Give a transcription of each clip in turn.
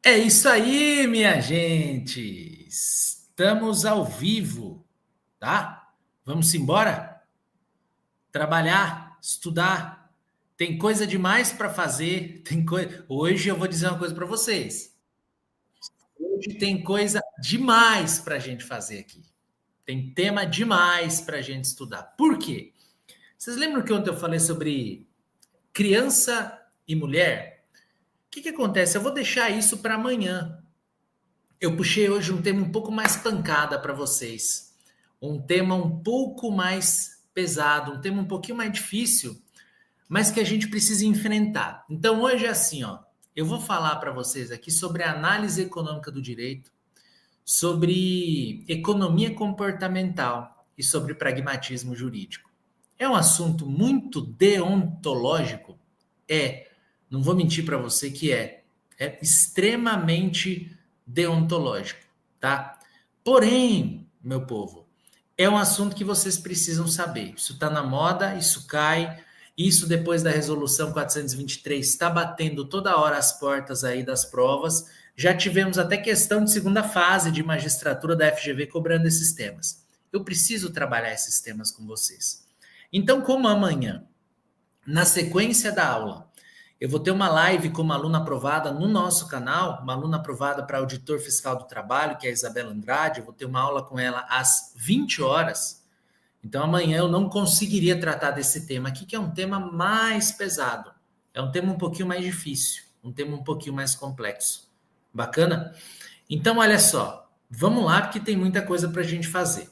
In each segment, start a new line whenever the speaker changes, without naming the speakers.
É isso aí, minha gente. Estamos ao vivo, tá? Vamos embora? Trabalhar, estudar. Tem coisa demais para fazer. Tem coisa. Hoje eu vou dizer uma coisa para vocês. Hoje tem coisa demais para a gente fazer aqui. Tem tema demais para a gente estudar. Por quê? Vocês lembram que ontem eu falei sobre criança e mulher? O que acontece? Eu vou deixar isso para amanhã. Eu puxei hoje um tema um pouco mais pancada para vocês. Um tema um pouco mais pesado, um tema um pouquinho mais difícil, mas que a gente precisa enfrentar. Então hoje é assim, ó. Eu vou falar para vocês aqui sobre a análise econômica do direito, sobre economia comportamental e sobre pragmatismo jurídico. É um assunto muito deontológico? É. Não vou mentir para você que é. É extremamente deontológico, tá? Porém, meu povo, é um assunto que vocês precisam saber. Isso está na moda, isso cai. Isso depois da resolução 423 está batendo toda hora as portas aí das provas. Já tivemos até questão de segunda fase de magistratura da FGV cobrando esses temas. Eu preciso trabalhar esses temas com vocês. Então, como amanhã, na sequência da aula, eu vou ter uma live com uma aluna aprovada no nosso canal, uma aluna aprovada para auditor fiscal do trabalho, que é a Isabela Andrade. Eu vou ter uma aula com ela às 20 horas. Então, amanhã eu não conseguiria tratar desse tema aqui, que é um tema mais pesado. É um tema um pouquinho mais difícil, um tema um pouquinho mais complexo. Bacana? Então, olha só, vamos lá, porque tem muita coisa para a gente fazer.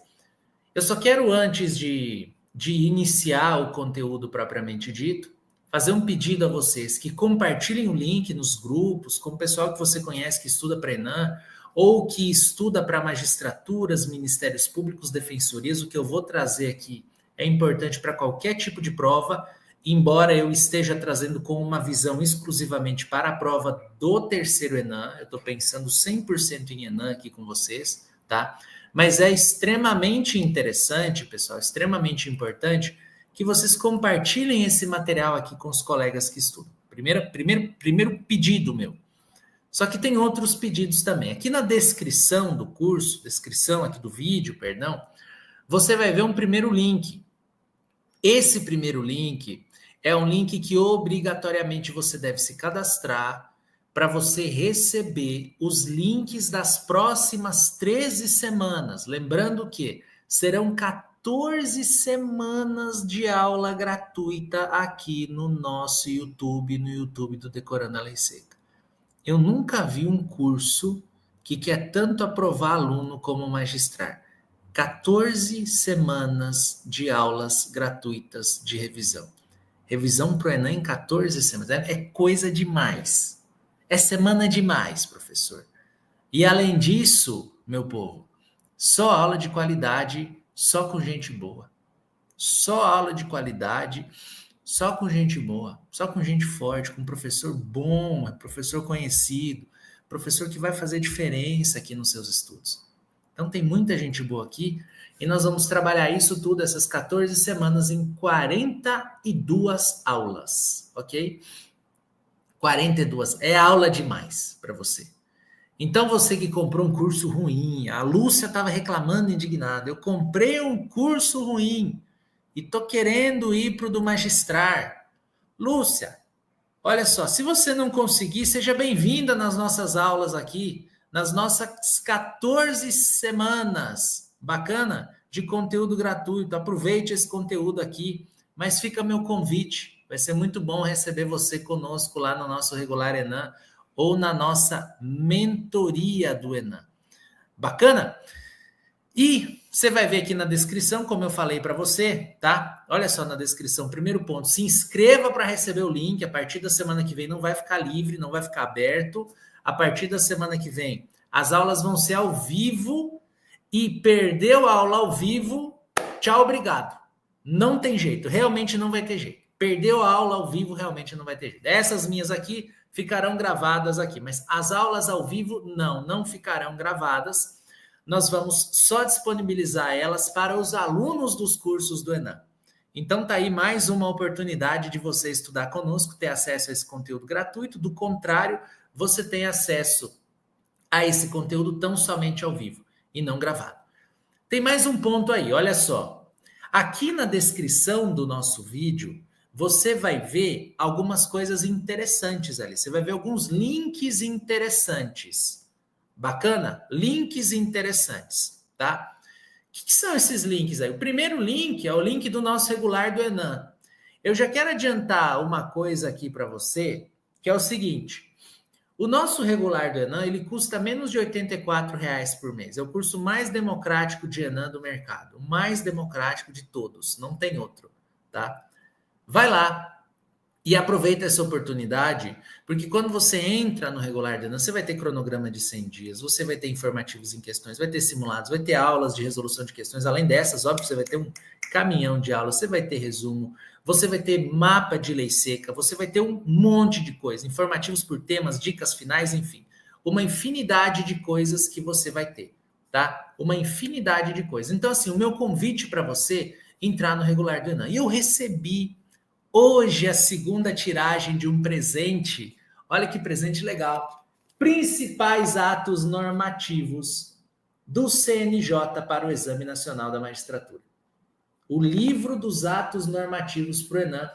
Eu só quero, antes de iniciar o conteúdo propriamente dito, fazer um pedido a vocês que compartilhem o link nos grupos, com o pessoal que você conhece que estuda para Enem, ou que estuda para magistraturas, ministérios públicos, defensorias. O que eu vou trazer aqui é importante para qualquer tipo de prova, embora eu esteja trazendo com uma visão exclusivamente para a prova do terceiro Enem. Eu estou pensando 100% em Enem aqui com vocês, tá? Mas é extremamente interessante, pessoal, extremamente importante que vocês compartilhem esse material aqui com os colegas que estudam. Primeiro pedido meu. Só que tem outros pedidos também. Aqui na descrição do curso, descrição aqui do vídeo, perdão, você vai ver um primeiro link. Esse primeiro link é um link que obrigatoriamente você deve se cadastrar para você receber os links das próximas 13 semanas. Lembrando que serão 14 semanas de aula gratuita aqui no nosso YouTube, no YouTube do Decorando a Lei Seca. Eu nunca vi um curso que quer tanto aprovar aluno como magistrar. 14 semanas de aulas gratuitas de revisão. Revisão para o Enem em 14 semanas. É coisa demais. É semana demais, professor. E além disso, meu povo, só aula de qualidade, só com gente boa. Só aula de qualidade, só com gente boa, só com gente forte, com professor bom, professor conhecido, professor que vai fazer diferença aqui nos seus estudos. Então tem muita gente boa aqui e nós vamos trabalhar isso tudo, essas 14 semanas, em 42 aulas, ok? 42. É aula demais para você. Então você que comprou um curso ruim, a Lúcia estava reclamando indignada, eu comprei um curso ruim e tô querendo ir para o do magistrar. Lúcia, olha só, se você não conseguir, seja bem-vinda nas nossas aulas aqui, nas nossas 14 semanas, bacana, de conteúdo gratuito. Aproveite esse conteúdo aqui, mas fica meu convite. Vai ser muito bom receber você conosco lá no nosso regular Enem ou na nossa mentoria do Enem. Bacana? E você vai ver aqui na descrição, como eu falei para você, tá? Olha só na descrição, primeiro ponto, se inscreva para receber o link. A partir da semana que vem não vai ficar livre, não vai ficar aberto. A partir da semana que vem, as aulas vão ser ao vivo e perdeu a aula ao vivo, tchau, obrigado. Não tem jeito, realmente não vai ter jeito. Perdeu a aula ao vivo, realmente não vai ter jeito. Essas minhas aqui ficarão gravadas aqui, mas as aulas ao vivo não ficarão gravadas. Nós vamos só disponibilizar elas para os alunos dos cursos do Enem. Então tá aí mais uma oportunidade de você estudar conosco, ter acesso a esse conteúdo gratuito. Do contrário, você tem acesso a esse conteúdo tão somente ao vivo e não gravado. Tem mais um ponto aí, olha só. Aqui na descrição do nosso vídeo, você vai ver algumas coisas interessantes ali. Você vai ver alguns links interessantes. Bacana? Links interessantes, tá? O que são esses links aí? O primeiro link é o link do nosso regular do Enan. Eu já quero adiantar uma coisa aqui para você, que é o seguinte. O nosso regular do Enan, ele custa menos de R$ 84,00 por mês. É o curso mais democrático de Enan do mercado. O mais democrático de todos. Não tem outro, tá? Vai lá e aproveita essa oportunidade, porque quando você entra no regular do Enan, você vai ter cronograma de 100 dias, você vai ter informativos em questões, vai ter simulados, vai ter aulas de resolução de questões. Além dessas, óbvio, você vai ter um caminhão de aulas, você vai ter resumo, você vai ter mapa de lei seca, você vai ter um monte de coisa, informativos por temas, dicas finais, enfim. Uma infinidade de coisas que você vai ter, tá? Uma infinidade de coisas. Então, assim, o meu convite para você entrar no regular do Enan. E eu recebi hoje a segunda tiragem de um presente. Olha que presente legal. Principais atos normativos do CNJ para o Exame Nacional da Magistratura. O livro dos atos normativos para o Enan.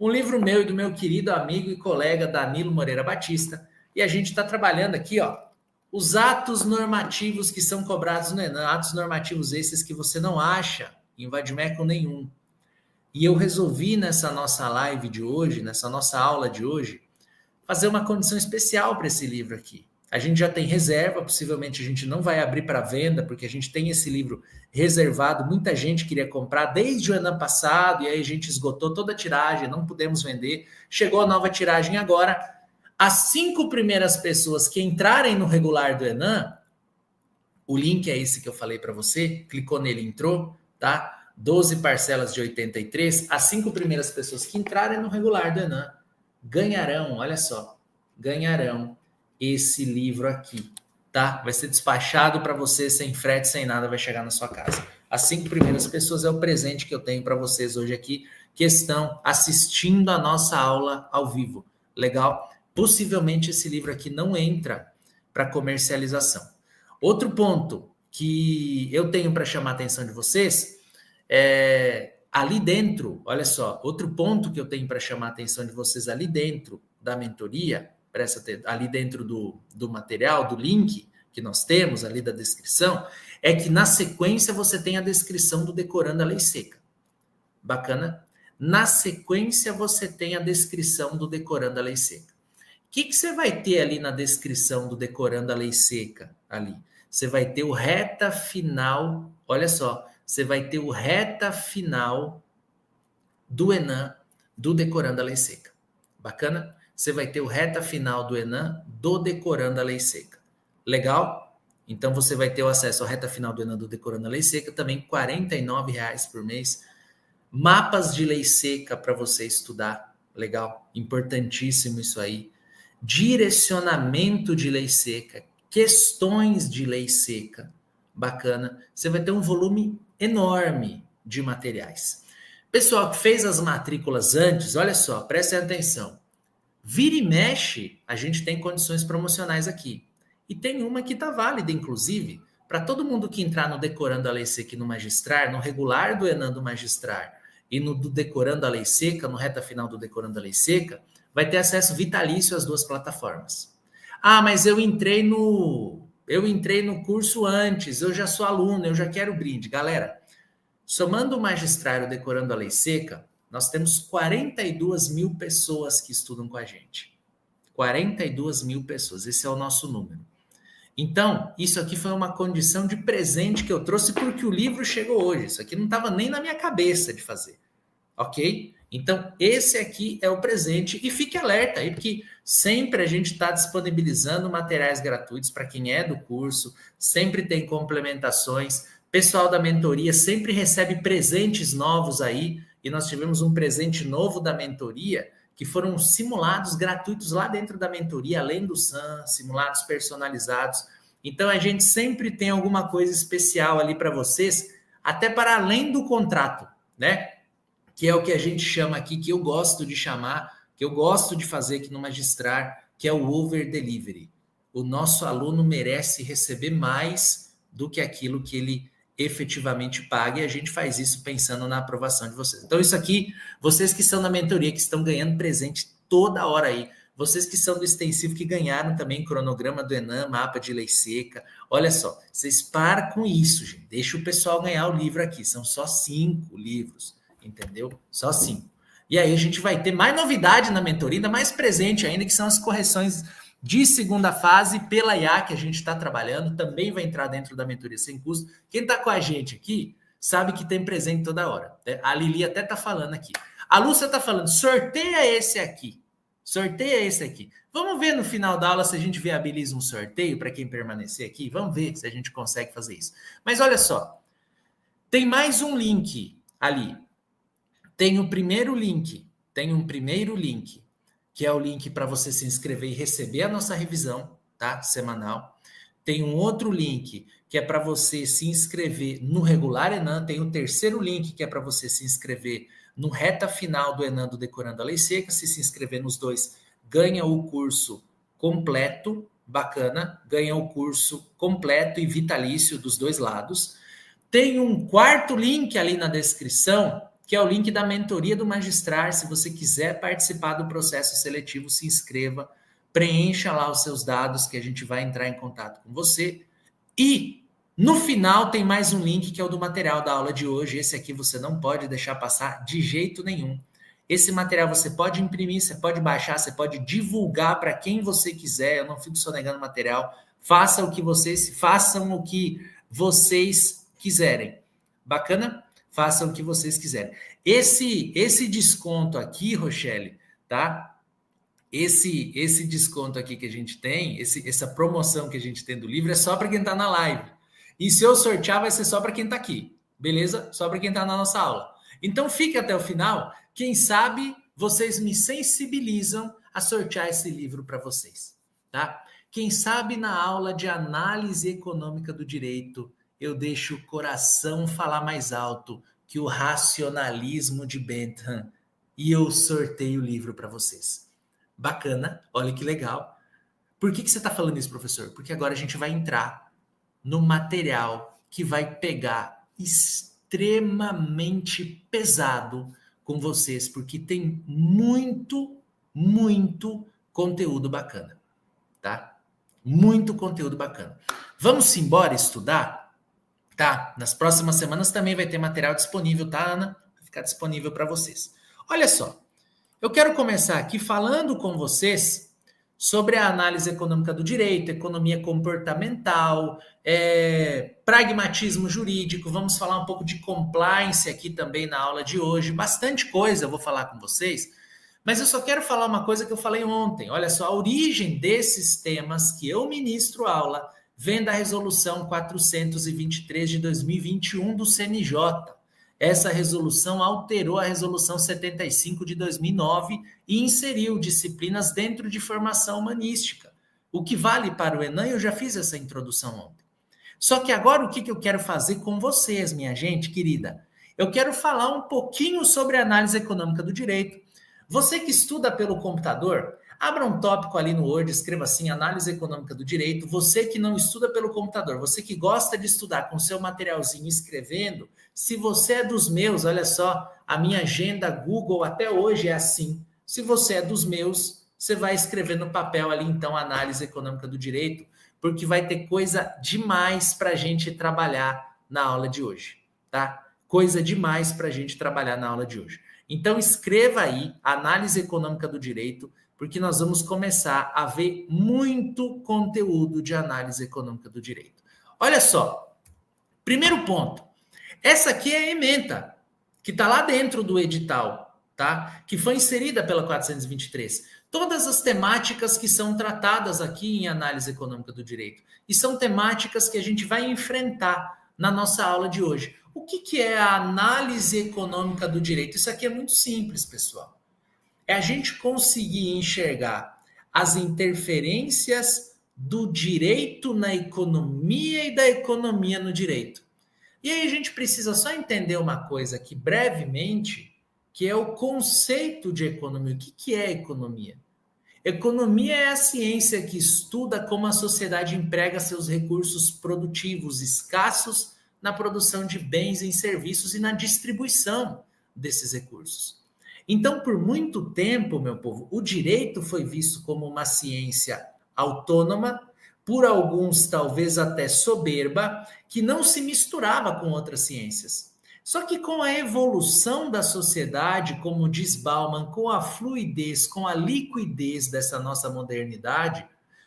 Um livro meu e do meu querido amigo e colega Danilo Moreira Batista. E a gente está trabalhando aqui, ó, os atos normativos que são cobrados no Enan. Atos normativos esses que você não acha em vadimeco nenhum. E eu resolvi nessa nossa live de hoje, nessa nossa aula de hoje, fazer uma condição especial para esse livro aqui. A gente já tem reserva, possivelmente a gente não vai abrir para venda, porque a gente tem esse livro reservado. Muita gente queria comprar desde o ano passado, e aí a gente esgotou toda a tiragem, não pudemos vender. Chegou a nova tiragem agora. As 5 primeiras pessoas que entrarem no regular do Enan, o link é esse que eu falei para você, clicou nele, entrou, tá? 12 parcelas de 83, as 5 primeiras pessoas que entrarem no regular do Enan ganharão, olha só, ganharão esse livro aqui, tá? Vai ser despachado para você sem frete, sem nada, vai chegar na sua casa. As 5 primeiras pessoas é o presente que eu tenho para vocês hoje aqui, que estão assistindo a nossa aula ao vivo. Legal? Possivelmente esse livro aqui não entra para comercialização. Outro ponto que eu tenho para chamar a atenção de vocês ali dentro, olha só, outro ponto que eu tenho para chamar a atenção de vocês ali dentro da mentoria, ali dentro do material, do link que nós temos ali da descrição, é que na sequência você tem a descrição do Decorando a Lei Seca. Bacana? Na sequência você tem a descrição do Decorando a Lei Seca. O que você vai ter ali na descrição do Decorando a Lei Seca? Ali, você vai ter o reta final, olha só, você vai ter o reta final do Enan, do Decorando a Lei Seca. Bacana? Você vai ter o reta final do Enan, do Decorando a Lei Seca. Legal? Então, você vai ter o acesso ao reta final do Enan, do Decorando a Lei Seca, também R$ 49,00 por mês. Mapas de lei seca para você estudar. Legal? Importantíssimo isso aí. Direcionamento de lei seca. Questões de lei seca. Bacana. Você vai ter um volume enorme de materiais. Pessoal que fez as matrículas antes, olha só, prestem atenção. Vira e mexe, a gente tem condições promocionais aqui. E tem uma que está válida, inclusive, para todo mundo que entrar no Decorando a Lei Seca e no Magistrar, no regular do Enan do Magistrar e no do Decorando a Lei Seca, no reta final do Decorando a Lei Seca, vai ter acesso vitalício às 2 plataformas. Ah, mas eu entrei no curso antes, eu já sou aluno, eu já quero brinde. Galera, somando o magistrário Decorando a Lei Seca, nós temos 42 mil pessoas que estudam com a gente. 42 mil pessoas, esse é o nosso número. Então, isso aqui foi uma condição de presente que eu trouxe porque o livro chegou hoje. Isso aqui não estava nem na minha cabeça de fazer, ok? Então, esse aqui é o presente e fique alerta aí, porque sempre a gente está disponibilizando materiais gratuitos para quem é do curso, sempre tem complementações, pessoal da mentoria sempre recebe presentes novos aí, e nós tivemos um presente novo da mentoria, que foram simulados gratuitos lá dentro da mentoria, além do SAM, simulados personalizados. Então, a gente sempre tem alguma coisa especial ali para vocês, até para além do contrato, né? Que é o que a gente chama aqui, que eu gosto de chamar, que eu gosto de fazer aqui no Magistrar, que é o over delivery. o nosso aluno merece receber mais do que aquilo que ele efetivamente paga, e a gente faz isso pensando na aprovação de vocês. Então, isso aqui, vocês que estão na mentoria, que estão ganhando presente toda hora aí, vocês que são do extensivo, que ganharam também cronograma do Enem, mapa de lei seca, olha só, vocês param com isso, gente. Deixa o pessoal ganhar o livro aqui, são só 5 livros, entendeu? Só 5. E aí a gente vai ter mais novidade na mentoria, ainda mais presente ainda, que são as correções de segunda fase pela IA, que a gente está trabalhando, também vai entrar dentro da mentoria sem custo. Quem está com a gente aqui sabe que tem presente toda hora. A Lili até está falando aqui. A Lúcia está falando, sorteia esse aqui. Sorteia esse aqui. Vamos ver no final da aula se a gente viabiliza um sorteio para quem permanecer aqui. Vamos ver se a gente consegue fazer isso. Mas olha só, tem mais um link ali. Tem um primeiro link, que é o link para você se inscrever e receber a nossa revisão, tá? Semanal. Tem um outro link que é para você se inscrever no regular Enem. Tem o terceiro link que é para você se inscrever no reta final do Enem do Decorando a Lei Seca. Se inscrever nos dois, ganha o curso completo, bacana, ganha o curso completo e vitalício dos dois lados. Tem um quarto link ali na descrição, que é o link da mentoria do Magistrar. Se você quiser participar do processo seletivo, se inscreva, preencha lá os seus dados, que a gente vai entrar em contato com você. E no final tem mais um link, que é o do material da aula de hoje. Esse aqui você não pode deixar passar de jeito nenhum. Esse material você pode imprimir, você pode baixar, você pode divulgar para quem você quiser. Eu não fico sonegando material. Façam o que vocês quiserem. Bacana? Façam o que vocês quiserem. Esse desconto aqui, Rochelle, tá? Esse desconto aqui que a gente tem, essa promoção que a gente tem do livro é só para quem está na live. E se eu sortear, vai ser só para quem está aqui. Beleza? Só para quem está na nossa aula. Então, fique até o final. Quem sabe vocês me sensibilizam a sortear esse livro para vocês, tá? Quem sabe na aula de análise econômica do direito eu deixo o coração falar mais alto que o racionalismo de Bentham e eu sorteio o livro para vocês. Bacana, olha que legal. Por que você está falando isso, professor? Porque agora a gente vai entrar no material que vai pegar extremamente pesado com vocês, porque tem muito conteúdo bacana, tá? Muito conteúdo bacana. Vamos embora estudar? Tá, nas próximas semanas também vai ter material disponível, tá, Ana? Vai ficar disponível para vocês. Olha só, eu quero começar aqui falando com vocês sobre a análise econômica do direito, economia comportamental, pragmatismo jurídico. Vamos falar um pouco de compliance aqui também na aula de hoje. Bastante coisa eu vou falar com vocês, mas eu só quero falar uma coisa que eu falei ontem. Olha só, a origem desses temas que eu ministro aula vem da resolução 423 de 2021 do CNJ. Essa resolução alterou a resolução 75 de 2009 e inseriu disciplinas dentro de formação humanística. O que vale para o Enem, eu já fiz essa introdução ontem. Só que agora o que eu quero fazer com vocês, minha gente querida? Eu quero falar um pouquinho sobre a análise econômica do direito. Você que estuda pelo computador, abra um tópico ali no Word, escreva assim, análise econômica do direito. Você que não estuda pelo computador, você que gosta de estudar com seu materialzinho escrevendo, se você é dos meus, olha só, a minha agenda Google até hoje é assim. Se você é dos meus, você vai escrever no papel ali, então, análise econômica do direito, porque vai ter coisa demais para a gente trabalhar na aula de hoje, tá? Coisa demais para a gente trabalhar na aula de hoje. Então, escreva aí, análise econômica do direito, porque nós vamos começar a ver muito conteúdo de análise econômica do direito. Olha só, primeiro ponto, essa aqui é a ementa, que está lá dentro do edital, tá? Que foi inserida pela 423. Todas as temáticas que são tratadas aqui em análise econômica do direito, e são temáticas que a gente vai enfrentar na nossa aula de hoje. O que é a análise econômica do direito? Isso aqui é muito simples, pessoal. É a gente conseguir enxergar as interferências do direito na economia e da economia no direito. E aí a gente precisa só entender uma coisa aqui brevemente, que é o conceito de economia. O que é economia? Economia é a ciência que estuda como a sociedade emprega seus recursos produtivos escassos na produção de bens e serviços e na distribuição desses recursos. Então, por muito tempo, meu povo, o direito foi visto como uma ciência autônoma, por alguns talvez até soberba, que não se misturava com outras ciências. Só que com a evolução da sociedade, como diz Bauman, com a fluidez, com a liquidez dessa nossa modernidade,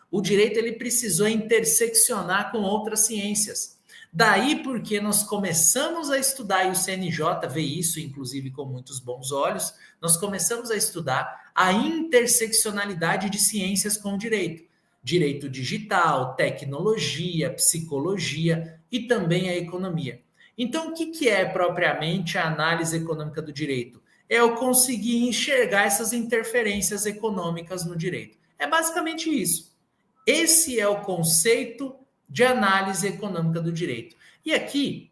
o direito ele precisou interseccionar com outras ciências. Daí porque nós começamos a estudar, e o CNJ vê isso, inclusive, com muitos bons olhos, nós começamos a estudar a interseccionalidade de ciências com o direito. Direito digital, tecnologia, psicologia e também a economia. Então, o que é propriamente a análise econômica do direito? É eu conseguir enxergar essas interferências econômicas no direito. É basicamente isso. Esse é o conceito de análise econômica do direito. E aqui,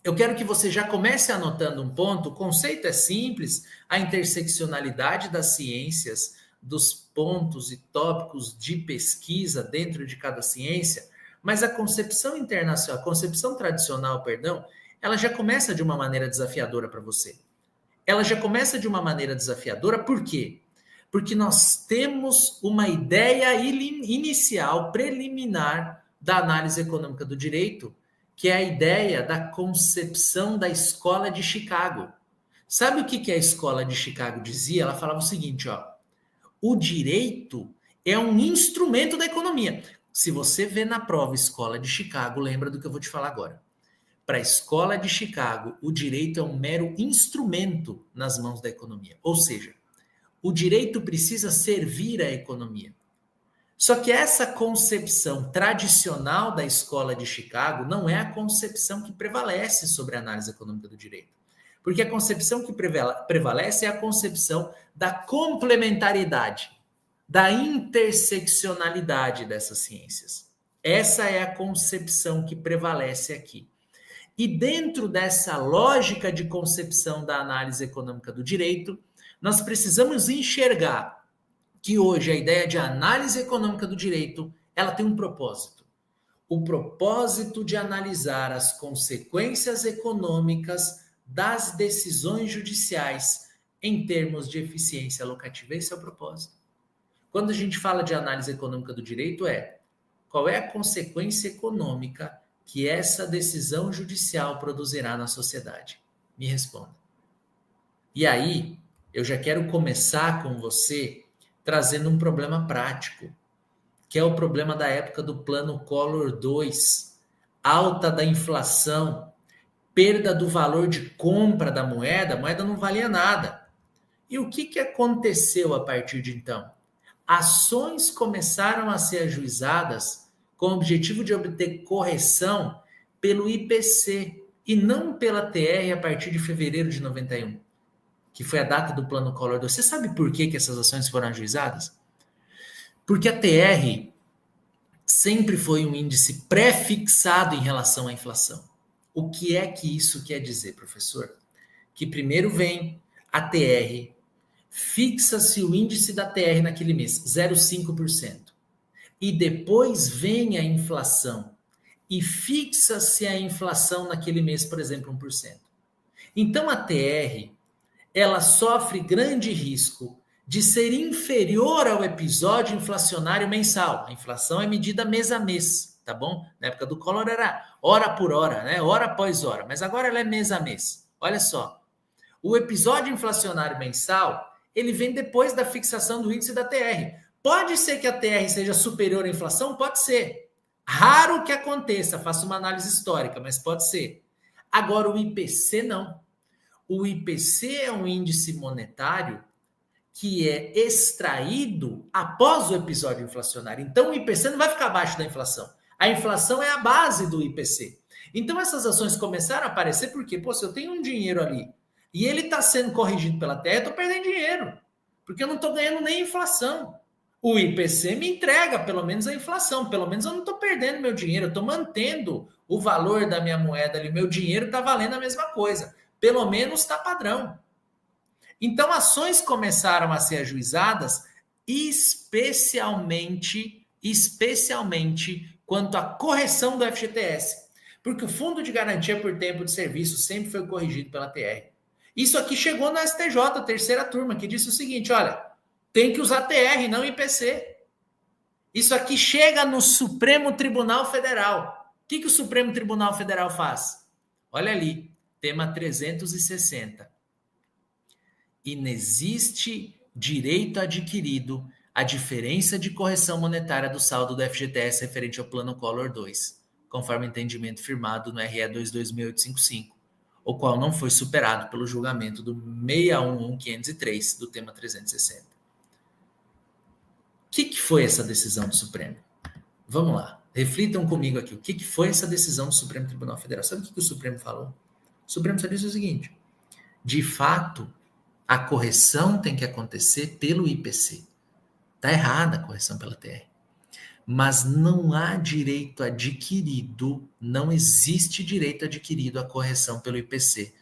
eu quero que você já comece anotando um ponto. O conceito é simples, a interseccionalidade das ciências, dos pontos e tópicos de pesquisa dentro de cada ciência, mas a concepção internacional, a concepção tradicional, perdão, ela já começa de uma maneira desafiadora para você. Ela já começa de uma maneira desafiadora, por quê? Porque nós temos uma ideia inicial, preliminar da análise econômica do direito, que é a ideia da concepção da Escola de Chicago. Sabe o que a Escola de Chicago dizia? Ela falava o seguinte, ó, o direito é um instrumento da economia. Se você vê na prova Escola de Chicago, lembra do que eu vou te falar agora. Para a Escola de Chicago, o direito é um mero instrumento nas mãos da economia. Ou seja, o direito precisa servir à economia. Só que essa concepção tradicional da Escola de Chicago não é a concepção que prevalece sobre a análise econômica do direito. Porque a concepção que prevalece é a concepção da complementariedade, da interseccionalidade dessas ciências. Essa é a concepção que prevalece aqui. E dentro dessa lógica de concepção da análise econômica do direito, nós precisamos enxergar que hoje a ideia de análise econômica do direito, ela tem um propósito. O propósito de analisar as consequências econômicas das decisões judiciais em termos de eficiência alocativa. Esse é o propósito. Quando a gente fala de análise econômica do direito, qual é a consequência econômica que essa decisão judicial produzirá na sociedade? Me responda. E aí, eu já quero começar com você trazendo um problema prático, que é o problema da época do Plano Collor II, alta da inflação, perda do valor de compra da moeda, a moeda não valia nada. E o que aconteceu a partir de então? Ações começaram a ser ajuizadas com o objetivo de obter correção pelo IPC e não pela TR a partir de fevereiro de 91, que foi a data do Plano Collor II. Você sabe por que essas ações foram ajuizadas? Porque a TR sempre foi um índice pré-fixado em relação à inflação. O que é que isso quer dizer, professor? Que primeiro vem a TR, fixa-se o índice da TR naquele mês, 0,5%. E depois vem a inflação e fixa-se a inflação naquele mês, por exemplo, 1%. Então a TR, ela sofre grande risco de ser inferior ao episódio inflacionário mensal. A inflação é medida mês a mês, tá bom? Na época do Collor era hora por hora, né? Hora após hora, mas agora ela é mês a mês. Olha só, o episódio inflacionário mensal, ele vem depois da fixação do índice da TR. Pode ser que a TR seja superior à inflação? Pode ser. Raro que aconteça, faço uma análise histórica, mas pode ser. Agora, o IPC não. O IPC é um índice monetário que é extraído após o episódio inflacionário. Então, o IPC não vai ficar abaixo da inflação. A inflação é a base do IPC. Então, essas ações começaram a aparecer porque, se eu tenho um dinheiro ali e ele está sendo corrigido pela TR, eu estou perdendo dinheiro, porque eu não estou ganhando nem inflação. O IPC me entrega pelo menos a inflação, pelo menos eu não estou perdendo meu dinheiro, eu estou mantendo o valor da minha moeda ali, meu dinheiro está valendo a mesma coisa, pelo menos está padrão. Então, ações começaram a ser ajuizadas especialmente quanto à correção do FGTS. Porque o Fundo de Garantia por Tempo de Serviço sempre foi corrigido pela TR. Isso aqui chegou na STJ, terceira turma, que disse o seguinte, olha, tem que usar TR, não IPC. Isso aqui chega no Supremo Tribunal Federal. O que o Supremo Tribunal Federal faz? Olha ali, tema 360. Inexiste direito adquirido à diferença de correção monetária do saldo do FGTS referente ao Plano Collor II, conforme entendimento firmado no RE 22685, o qual não foi superado pelo julgamento do 611.503 do tema 360. O que foi essa decisão do Supremo? Vamos lá, reflitam comigo aqui. O que foi essa decisão do Supremo Tribunal Federal? Sabe o que o Supremo falou? O Supremo só disse o seguinte, de fato, a correção tem que acontecer pelo IPC. Está errada a correção pela TR. Mas não há direito adquirido, não existe direito adquirido à correção pelo IPC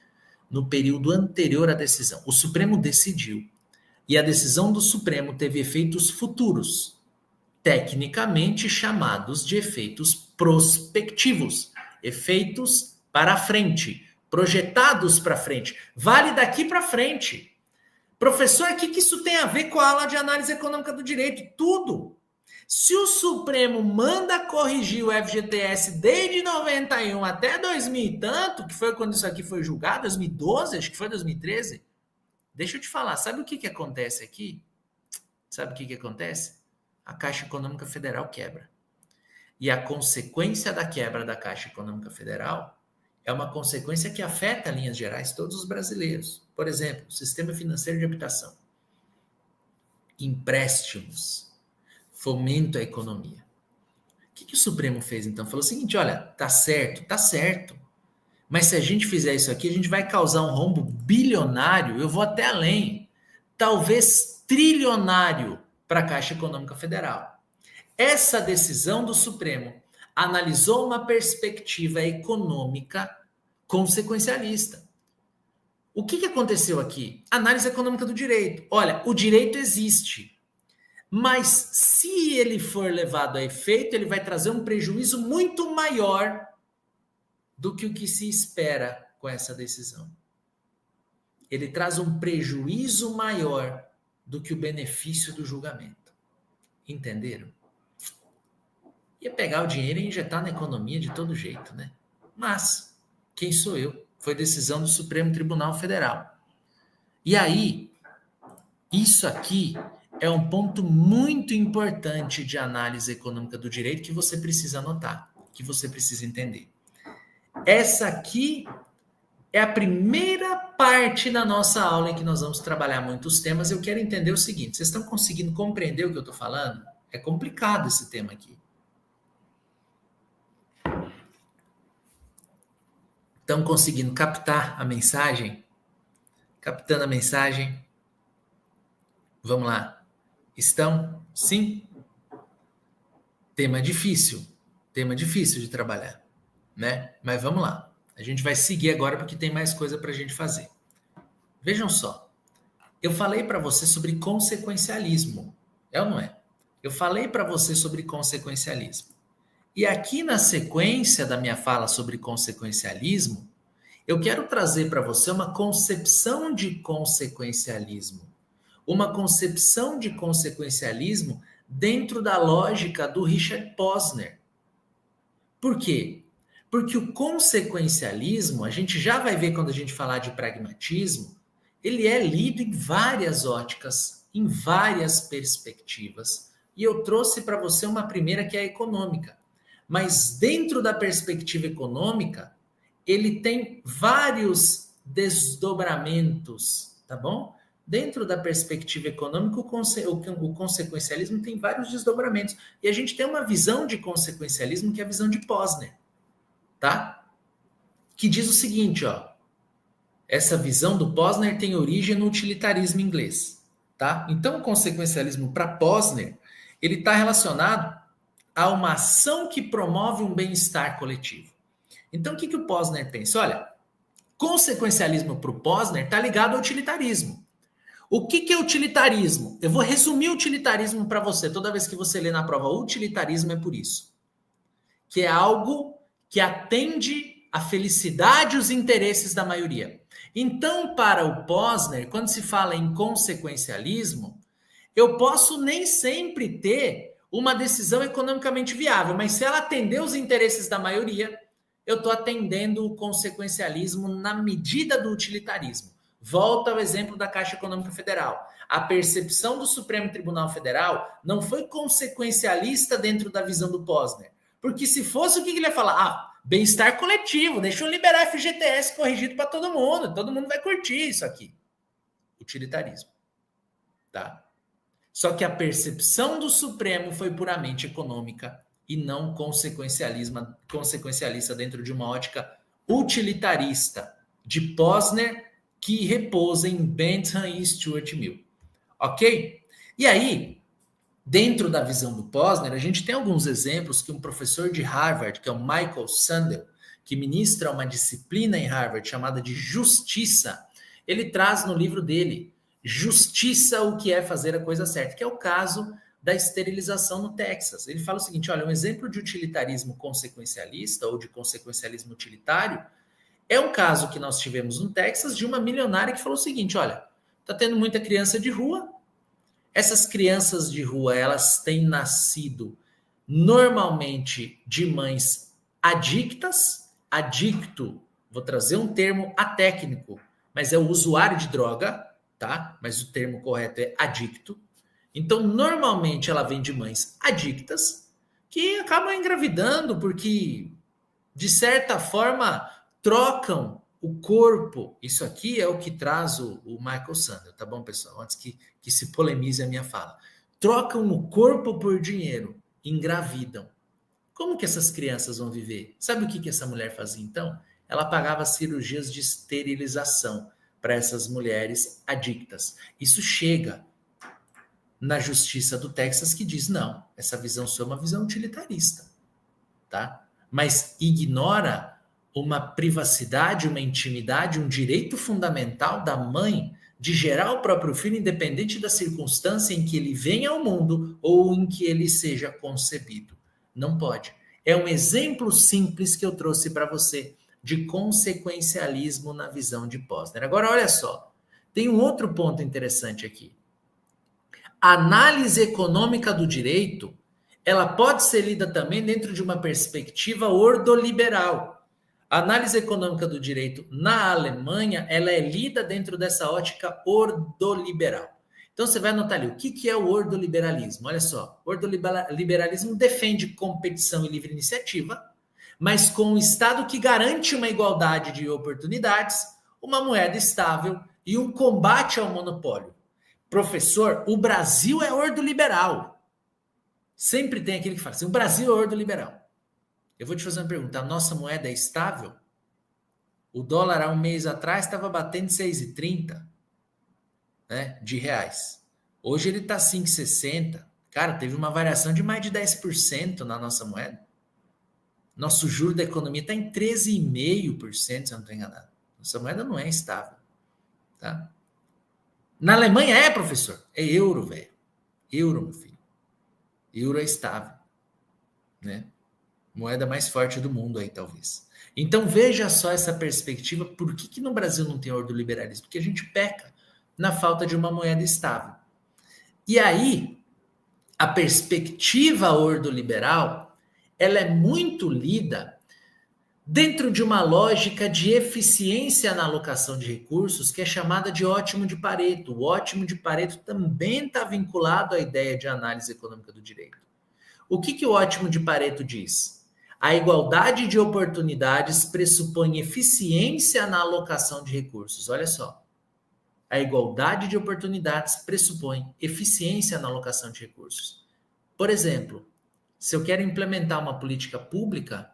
no período anterior à decisão. O Supremo decidiu e a decisão do Supremo teve efeitos futuros, tecnicamente chamados de efeitos prospectivos, efeitos para frente, projetados para frente, vale daqui para frente. Professor, o que isso tem a ver com a aula de análise econômica do direito? Tudo. Se o Supremo manda corrigir o FGTS desde 91 até 2000 e tanto, que foi quando isso aqui foi julgado, 2012, acho que foi 2013, deixa eu te falar, sabe o que acontece aqui? Sabe o que acontece? A Caixa Econômica Federal quebra. E a consequência da quebra da Caixa Econômica Federal é uma consequência que afeta, em linhas gerais, todos os brasileiros. Por exemplo, o sistema financeiro de habitação, empréstimos, fomento à economia. O que o Supremo fez, então? Falou o seguinte, olha, tá certo, mas se a gente fizer isso aqui, a gente vai causar um rombo bilionário, eu vou até além, talvez trilionário para a Caixa Econômica Federal. Essa decisão do Supremo analisou uma perspectiva econômica consequencialista. O que aconteceu aqui? Análise econômica do direito. Olha, o direito existe, mas se ele for levado a efeito, ele vai trazer um prejuízo muito maior do que o que se espera com essa decisão. Ele traz um prejuízo maior do que o benefício do julgamento. Entenderam? Ia pegar o dinheiro e injetar na economia de todo jeito, né? Mas, quem sou eu? Foi decisão do Supremo Tribunal Federal. E aí, isso aqui é um ponto muito importante de análise econômica do direito que você precisa anotar, que você precisa entender. Essa aqui é a primeira parte da nossa aula em que nós vamos trabalhar muitos temas. Eu quero entender o seguinte, vocês estão conseguindo compreender o que eu estou falando? É complicado esse tema aqui. Estão conseguindo captar a mensagem? Captando a mensagem? Vamos lá. Estão? Sim? Tema difícil de trabalhar, né? Mas vamos lá. A gente vai seguir agora porque tem mais coisa para a gente fazer. Vejam só. Eu falei para você sobre consequencialismo. É ou não é? Eu falei para você sobre consequencialismo. E aqui na sequência da minha fala sobre consequencialismo, eu quero trazer para você uma concepção de consequencialismo. Uma concepção de consequencialismo dentro da lógica do Richard Posner. Por quê? Porque o consequencialismo, a gente já vai ver quando a gente falar de pragmatismo, ele é lido em várias óticas, em várias perspectivas. E eu trouxe para você uma primeira que é a econômica. Mas dentro da perspectiva econômica, ele tem vários desdobramentos, tá bom? Dentro da perspectiva econômica, o consequencialismo tem vários desdobramentos. E a gente tem uma visão de consequencialismo que é a visão de Posner, tá? Que diz o seguinte, ó. Essa visão do Posner tem origem no utilitarismo inglês, tá? Então, o consequencialismo para Posner, ele está relacionado a uma ação que promove um bem-estar coletivo. Então, o que o Posner pensa? Olha, consequencialismo para o Posner está ligado ao utilitarismo. O que é utilitarismo? Eu vou resumir o utilitarismo para você. Toda vez que você lê na prova, utilitarismo é por isso. Que é algo que atende à felicidade e os interesses da maioria. Então, para o Posner, quando se fala em consequencialismo, eu posso nem sempre ter uma decisão economicamente viável, mas se ela atender os interesses da maioria, eu estou atendendo o consequencialismo na medida do utilitarismo. Volta ao exemplo da Caixa Econômica Federal. A percepção do Supremo Tribunal Federal não foi consequencialista dentro da visão do Posner. Porque se fosse, o que ele ia falar? Ah, bem-estar coletivo, deixa eu liberar FGTS corrigido para todo mundo vai curtir isso aqui. Utilitarismo. Tá? Só que a percepção do Supremo foi puramente econômica e não consequencialista dentro de uma ótica utilitarista de Posner que repousa em Bentham e Stuart Mill. Ok? E aí, dentro da visão do Posner, a gente tem alguns exemplos que um professor de Harvard, que é o Michael Sandel, que ministra uma disciplina em Harvard chamada de Justiça, ele traz no livro dele, Justiça, o que é fazer a coisa certa, que é o caso da esterilização no Texas. Ele fala o seguinte, olha, um exemplo de utilitarismo consequencialista ou de consequencialismo utilitário é um caso que nós tivemos no Texas de uma milionária que falou o seguinte, olha, tá tendo muita criança de rua, essas crianças de rua, elas têm nascido normalmente de mães adictas, adicto, vou trazer um termo atécnico, mas é o usuário de droga, tá? Mas o termo correto é adicto. Então, normalmente ela vem de mães adictas que acabam engravidando porque, de certa forma, trocam o corpo. Isso aqui é o que traz o Michael Sandel, tá bom, pessoal? Antes que se polemize a minha fala. Trocam o corpo por dinheiro, engravidam. Como que essas crianças vão viver? Sabe o que essa mulher fazia, então? Ela pagava cirurgias de esterilização para essas mulheres adictas. Isso chega na justiça do Texas que diz, não, essa visão sua é uma visão utilitarista, tá? Mas ignora uma privacidade, uma intimidade, um direito fundamental da mãe de gerar o próprio filho, independente da circunstância em que ele venha ao mundo ou em que ele seja concebido. Não pode. É um exemplo simples que eu trouxe para você de consequencialismo na visão de Posner. Agora, olha só, tem um outro ponto interessante aqui. A análise econômica do direito, ela pode ser lida também dentro de uma perspectiva ordoliberal. A análise econômica do direito na Alemanha, ela é lida dentro dessa ótica ordoliberal. Então, você vai anotar ali, o que é o ordoliberalismo? Olha só, o ordoliberalismo defende competição e livre iniciativa, mas com um Estado que garante uma igualdade de oportunidades, uma moeda estável e um combate ao monopólio. Professor, o Brasil é ordoliberal. Sempre tem aquele que fala assim, o Brasil é ordoliberal. Eu vou te fazer uma pergunta, a nossa moeda é estável? O dólar há um mês atrás estava batendo 6,30, né, de reais. Hoje ele está 5,60. Cara, teve uma variação de mais de 10% na nossa moeda. Nosso juro da economia está em 13,5%, se eu não estou enganado. Nossa moeda não é estável. Tá? Na Alemanha é, professor? É euro, velho. Euro, meu filho. Euro é estável. Né? Moeda mais forte do mundo aí, talvez. Então, veja só essa perspectiva. Por que no Brasil não tem ordoliberalismo? Porque a gente peca na falta de uma moeda estável. E aí, a perspectiva ordoliberal, ela é muito lida dentro de uma lógica de eficiência na alocação de recursos, que é chamada de ótimo de Pareto. O ótimo de Pareto também está vinculado à ideia de análise econômica do direito. O que o ótimo de Pareto diz? A igualdade de oportunidades pressupõe eficiência na alocação de recursos. Olha só. A igualdade de oportunidades pressupõe eficiência na alocação de recursos. Por exemplo, se eu quero implementar uma política pública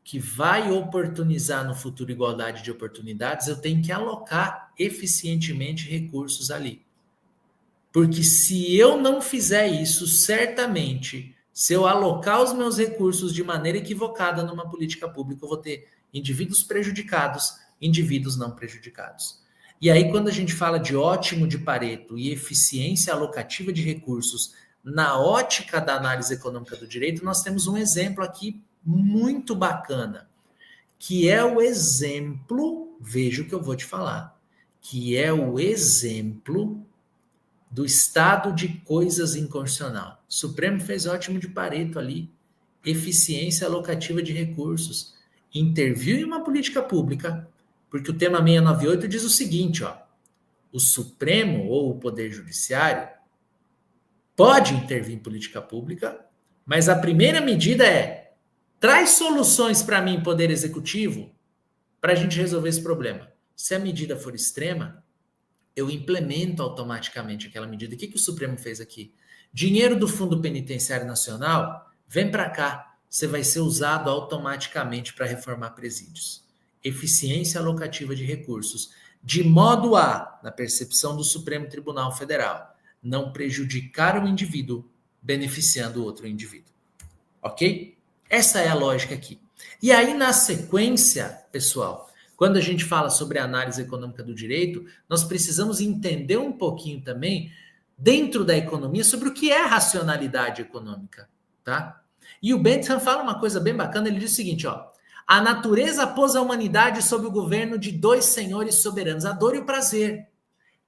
que vai oportunizar no futuro igualdade de oportunidades, eu tenho que alocar eficientemente recursos ali. Porque se eu não fizer isso, certamente, se eu alocar os meus recursos de maneira equivocada numa política pública, eu vou ter indivíduos prejudicados, indivíduos não prejudicados. E aí, quando a gente fala de ótimo de Pareto e eficiência alocativa de recursos na ótica da análise econômica do direito, nós temos um exemplo aqui muito bacana, que é o exemplo, veja o que eu vou te falar, que é o exemplo do estado de coisas inconstitucional. O Supremo fez ótimo de Pareto ali, eficiência alocativa de recursos, interviu em uma política pública, porque o tema 698 diz o seguinte, ó, o Supremo ou o Poder Judiciário pode intervir em política pública, mas a primeira medida é traz soluções para mim, Poder Executivo, para a gente resolver esse problema. Se a medida for extrema, eu implemento automaticamente aquela medida. O que o Supremo fez aqui? Dinheiro do Fundo Penitenciário Nacional, vem para cá. Você vai ser usado automaticamente para reformar presídios. Eficiência alocativa de recursos. De modo a, na percepção do Supremo Tribunal Federal, não prejudicar o indivíduo, beneficiando o outro indivíduo. Ok? Essa é a lógica aqui. E aí, na sequência, pessoal, quando a gente fala sobre a análise econômica do direito, nós precisamos entender um pouquinho também, dentro da economia, sobre o que é racionalidade econômica, tá? E o Bentham fala uma coisa bem bacana, ele diz o seguinte, ó, a natureza pôs a humanidade sob o governo de dois senhores soberanos, a dor e o prazer.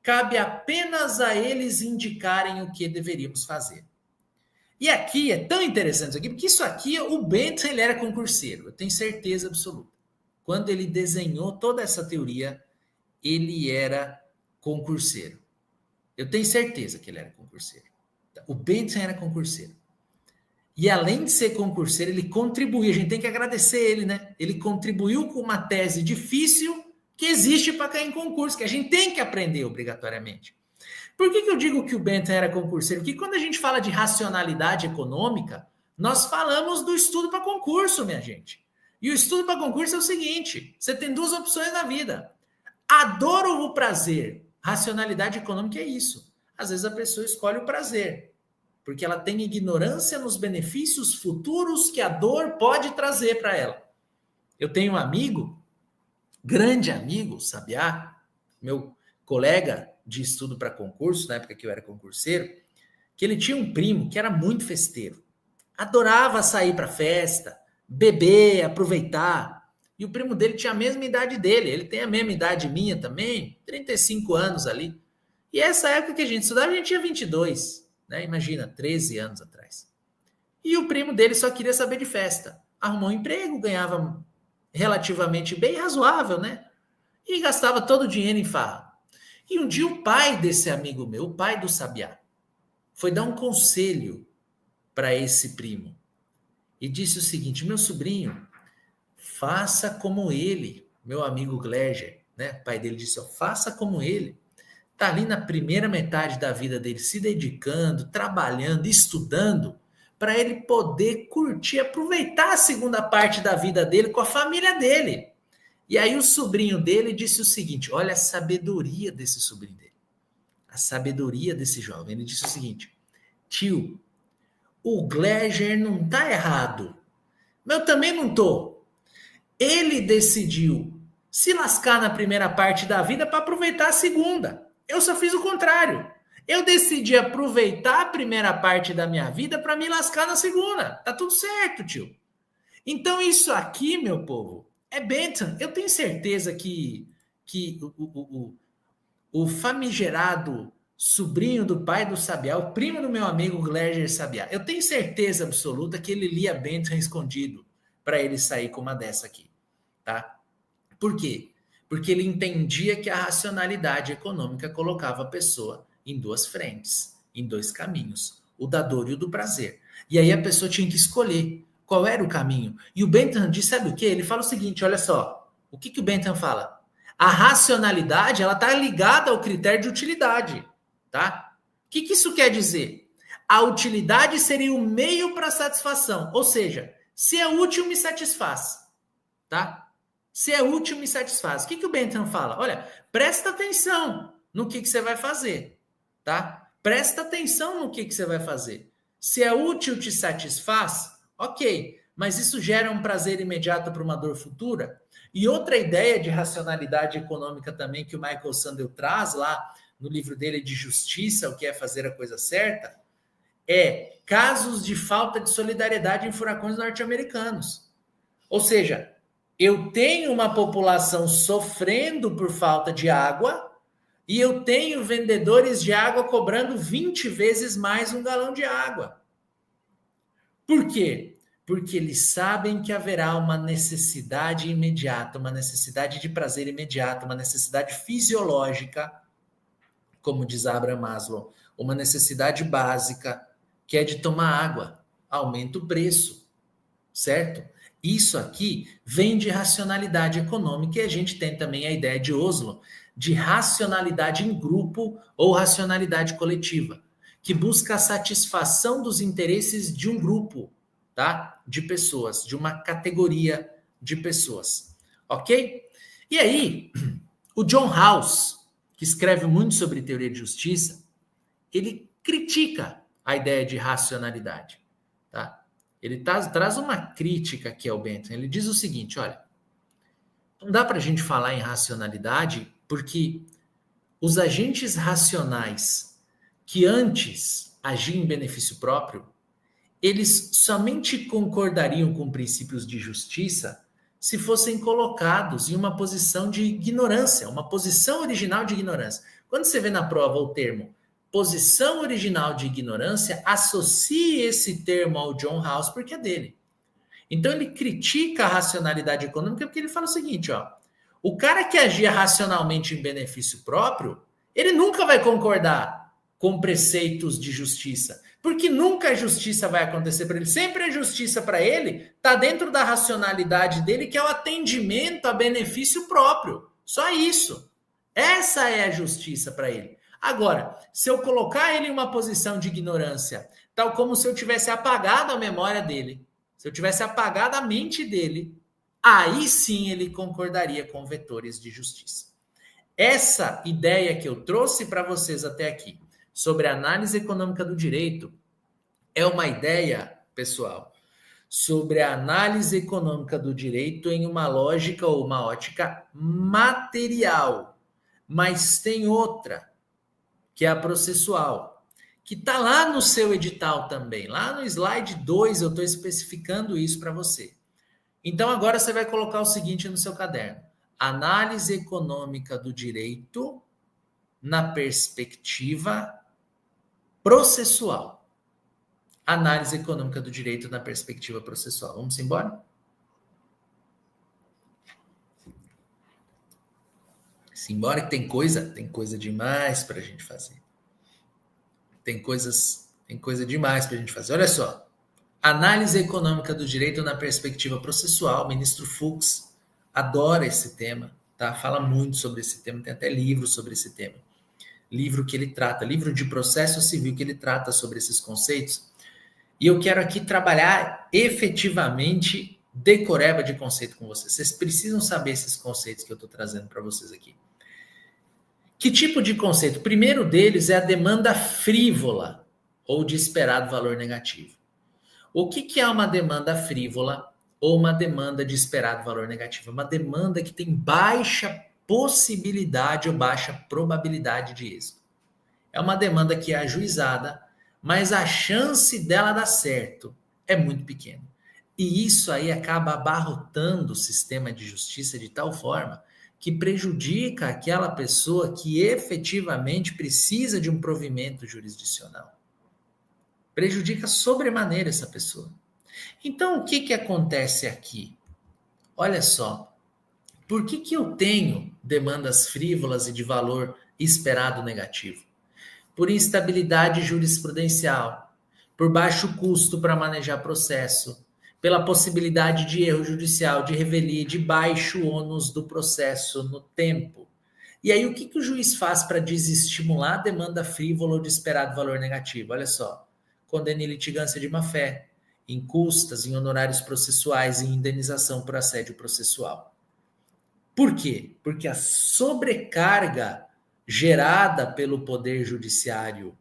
Cabe apenas a eles indicarem o que deveríamos fazer. E aqui é tão interessante isso aqui, porque isso aqui, o Bentham, ele era concurseiro, eu tenho certeza absoluta. Quando ele desenhou toda essa teoria, ele era concurseiro. Eu tenho certeza que ele era concurseiro. O Bentham era concurseiro. E além de ser concurseiro, ele contribuiu, a gente tem que agradecer ele, né? Ele contribuiu com uma tese difícil que existe para cair em concurso, que a gente tem que aprender obrigatoriamente. Por que eu digo que o Bentham era concurseiro? Porque quando a gente fala de racionalidade econômica, nós falamos do estudo para concurso, minha gente. E o estudo para concurso é o seguinte, você tem duas opções na vida. A dor ou o prazer? Racionalidade econômica é isso. Às vezes a pessoa escolhe o prazer, porque ela tem ignorância nos benefícios futuros que a dor pode trazer para ela. Eu tenho um amigo, grande amigo, Sabiá, meu colega de estudo para concurso, na época que eu era concurseiro, que ele tinha um primo que era muito festeiro. Adorava sair para festa, beber, aproveitar. E o primo dele tinha a mesma idade dele. Ele tem a mesma idade minha também, 35 anos ali. E essa época que a gente estudava, a gente tinha 22, né? Imagina, 13 anos atrás. E o primo dele só queria saber de festa. Arrumou um emprego, ganhava relativamente bem, razoável, né? E gastava todo o dinheiro em farra. E um dia o pai desse amigo meu, o pai do Sabiá, foi dar um conselho para esse primo. E disse o seguinte, meu sobrinho, faça como ele, meu amigo Gleiger, né? O pai dele disse, ó, faça como ele. Está ali na primeira metade da vida dele, se dedicando, trabalhando, estudando, para ele poder curtir, aproveitar a segunda parte da vida dele com a família dele. E aí o sobrinho dele disse o seguinte, olha a sabedoria desse sobrinho dele, a sabedoria desse jovem. Ele disse o seguinte, tio, o Gleiger não está errado, mas eu também não estou. Ele decidiu se lascar na primeira parte da vida para aproveitar a segunda. Eu só fiz o contrário. Eu decidi aproveitar a primeira parte da minha vida para me lascar na segunda. Tá tudo certo, tio. Então isso aqui, meu povo, é Bentham. Eu tenho certeza que o famigerado sobrinho do pai do Sabiá, o primo do meu amigo Gleiger Sabiá, eu tenho certeza absoluta que ele lia Bentham escondido para ele sair com uma dessa aqui, tá? Por quê? Porque ele entendia que a racionalidade econômica colocava a pessoa em duas frentes, em dois caminhos, o da dor e o do prazer. E aí a pessoa tinha que escolher qual era o caminho. E o Bentham diz, sabe o quê? Ele fala o seguinte, olha só, o que o Bentham fala? A racionalidade, ela está ligada ao critério de utilidade, tá? O que isso quer dizer? A utilidade seria o meio para a satisfação, ou seja, se é útil, me satisfaz, tá? Se é útil, me satisfaz. O que o Bentham fala? Olha, presta atenção no que você vai fazer, tá? Presta atenção no que você vai fazer. Se é útil, te satisfaz, ok. mas isso gera um prazer imediato para uma dor futura? E outra ideia de racionalidade econômica também que o Michael Sandel traz lá no livro dele de Justiça, o que é fazer a coisa certa, é casos de falta de solidariedade em furacões norte-americanos. Ou seja, eu tenho uma população sofrendo por falta de água e eu tenho vendedores de água cobrando 20 vezes mais um galão de água. Por quê? Porque eles sabem que haverá uma necessidade imediata, uma necessidade de prazer imediato, uma necessidade fisiológica, como diz Abraham Maslow, uma necessidade básica, que é de tomar água. Aumenta o preço, certo? Isso aqui vem de racionalidade econômica e a gente tem também a ideia de Oslo de racionalidade em grupo ou racionalidade coletiva, que busca a satisfação dos interesses de um grupo, tá? De pessoas, de uma categoria de pessoas, ok? E aí, o John Rawls, que escreve muito sobre teoria de justiça, ele critica a ideia de racionalidade, tá? Ele traz uma crítica aqui ao Bentham. Ele diz o seguinte, olha, não dá para a gente falar em racionalidade porque os agentes racionais que antes agiam em benefício próprio, eles somente concordariam com princípios de justiça se fossem colocados em uma posição de ignorância, uma posição original de ignorância. Quando você vê na prova o termo posição original de ignorância, associe esse termo ao John Rawls porque é dele. Então ele critica a racionalidade econômica porque ele fala o seguinte, ó, o cara que agia racionalmente em benefício próprio, ele nunca vai concordar com preceitos de justiça, porque nunca a justiça vai acontecer para ele, sempre a justiça para ele está dentro da racionalidade dele, que é o atendimento a benefício próprio, só isso. Essa é a justiça para ele. Agora, se eu colocar ele em uma posição de ignorância, tal como se eu tivesse apagado a memória dele, se eu tivesse apagado a mente dele, aí sim ele concordaria com vetores de justiça. Essa ideia que eu trouxe para vocês até aqui, sobre a análise econômica do direito, é uma ideia, pessoal, sobre a análise econômica do direito em uma lógica ou uma ótica material. Mas tem outra, que é a processual, que está lá no seu edital também. Lá no slide 2 eu estou especificando isso para você. Então agora você vai colocar o seguinte no seu caderno. Análise econômica do direito na perspectiva processual. Análise econômica do direito na perspectiva processual. Vamos embora? Simbora que tem coisa demais para a gente fazer. Tem coisa demais para a gente fazer. Olha só. Análise econômica do direito na perspectiva processual. O ministro Fux adora esse tema, tá? Fala muito sobre esse tema, tem até livro sobre esse tema. Livro que ele trata, livro de processo civil que ele trata sobre esses conceitos. E eu quero aqui trabalhar efetivamente decoreba de conceito com vocês. Vocês precisam saber esses conceitos que eu estou trazendo para vocês aqui. Que tipo de conceito? O primeiro deles é a demanda frívola ou de esperado valor negativo. O que é uma demanda frívola ou uma demanda de esperado valor negativo? Uma demanda que tem baixa possibilidade ou baixa probabilidade de êxito. É uma demanda que é ajuizada, mas a chance dela dar certo é muito pequena. E isso aí acaba abarrotando o sistema de justiça de tal forma que prejudica aquela pessoa que efetivamente precisa de um provimento jurisdicional. Prejudica sobremaneira essa pessoa. Então, o que acontece aqui? Olha só, por que eu tenho demandas frívolas e de valor esperado negativo? Por instabilidade jurisprudencial, por baixo custo para manejar processo, pela possibilidade de erro judicial, de revelia, de baixo ônus do processo no tempo. E aí, o que o juiz faz para desestimular a demanda frívola ou de esperado valor negativo? Olha só, condena em litigância de má-fé, em custas, em honorários processuais e em indenização por assédio processual. Por quê? Porque a sobrecarga gerada pelo Poder Judiciário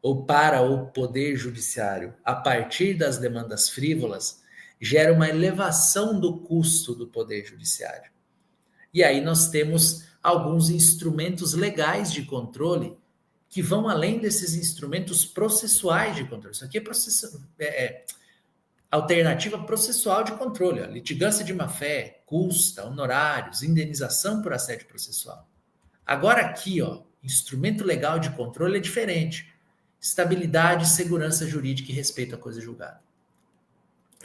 ou para o Poder Judiciário a partir das demandas frívolas, gera uma elevação do custo do Poder Judiciário. E aí nós temos alguns instrumentos legais de controle que vão além desses instrumentos processuais de controle. Isso aqui é alternativa processual de controle. Ó. Litigância de má-fé, custa, honorários, indenização por assédio processual. Agora aqui, ó, instrumento legal de controle é diferente. Estabilidade, segurança jurídica e respeito à coisa julgada.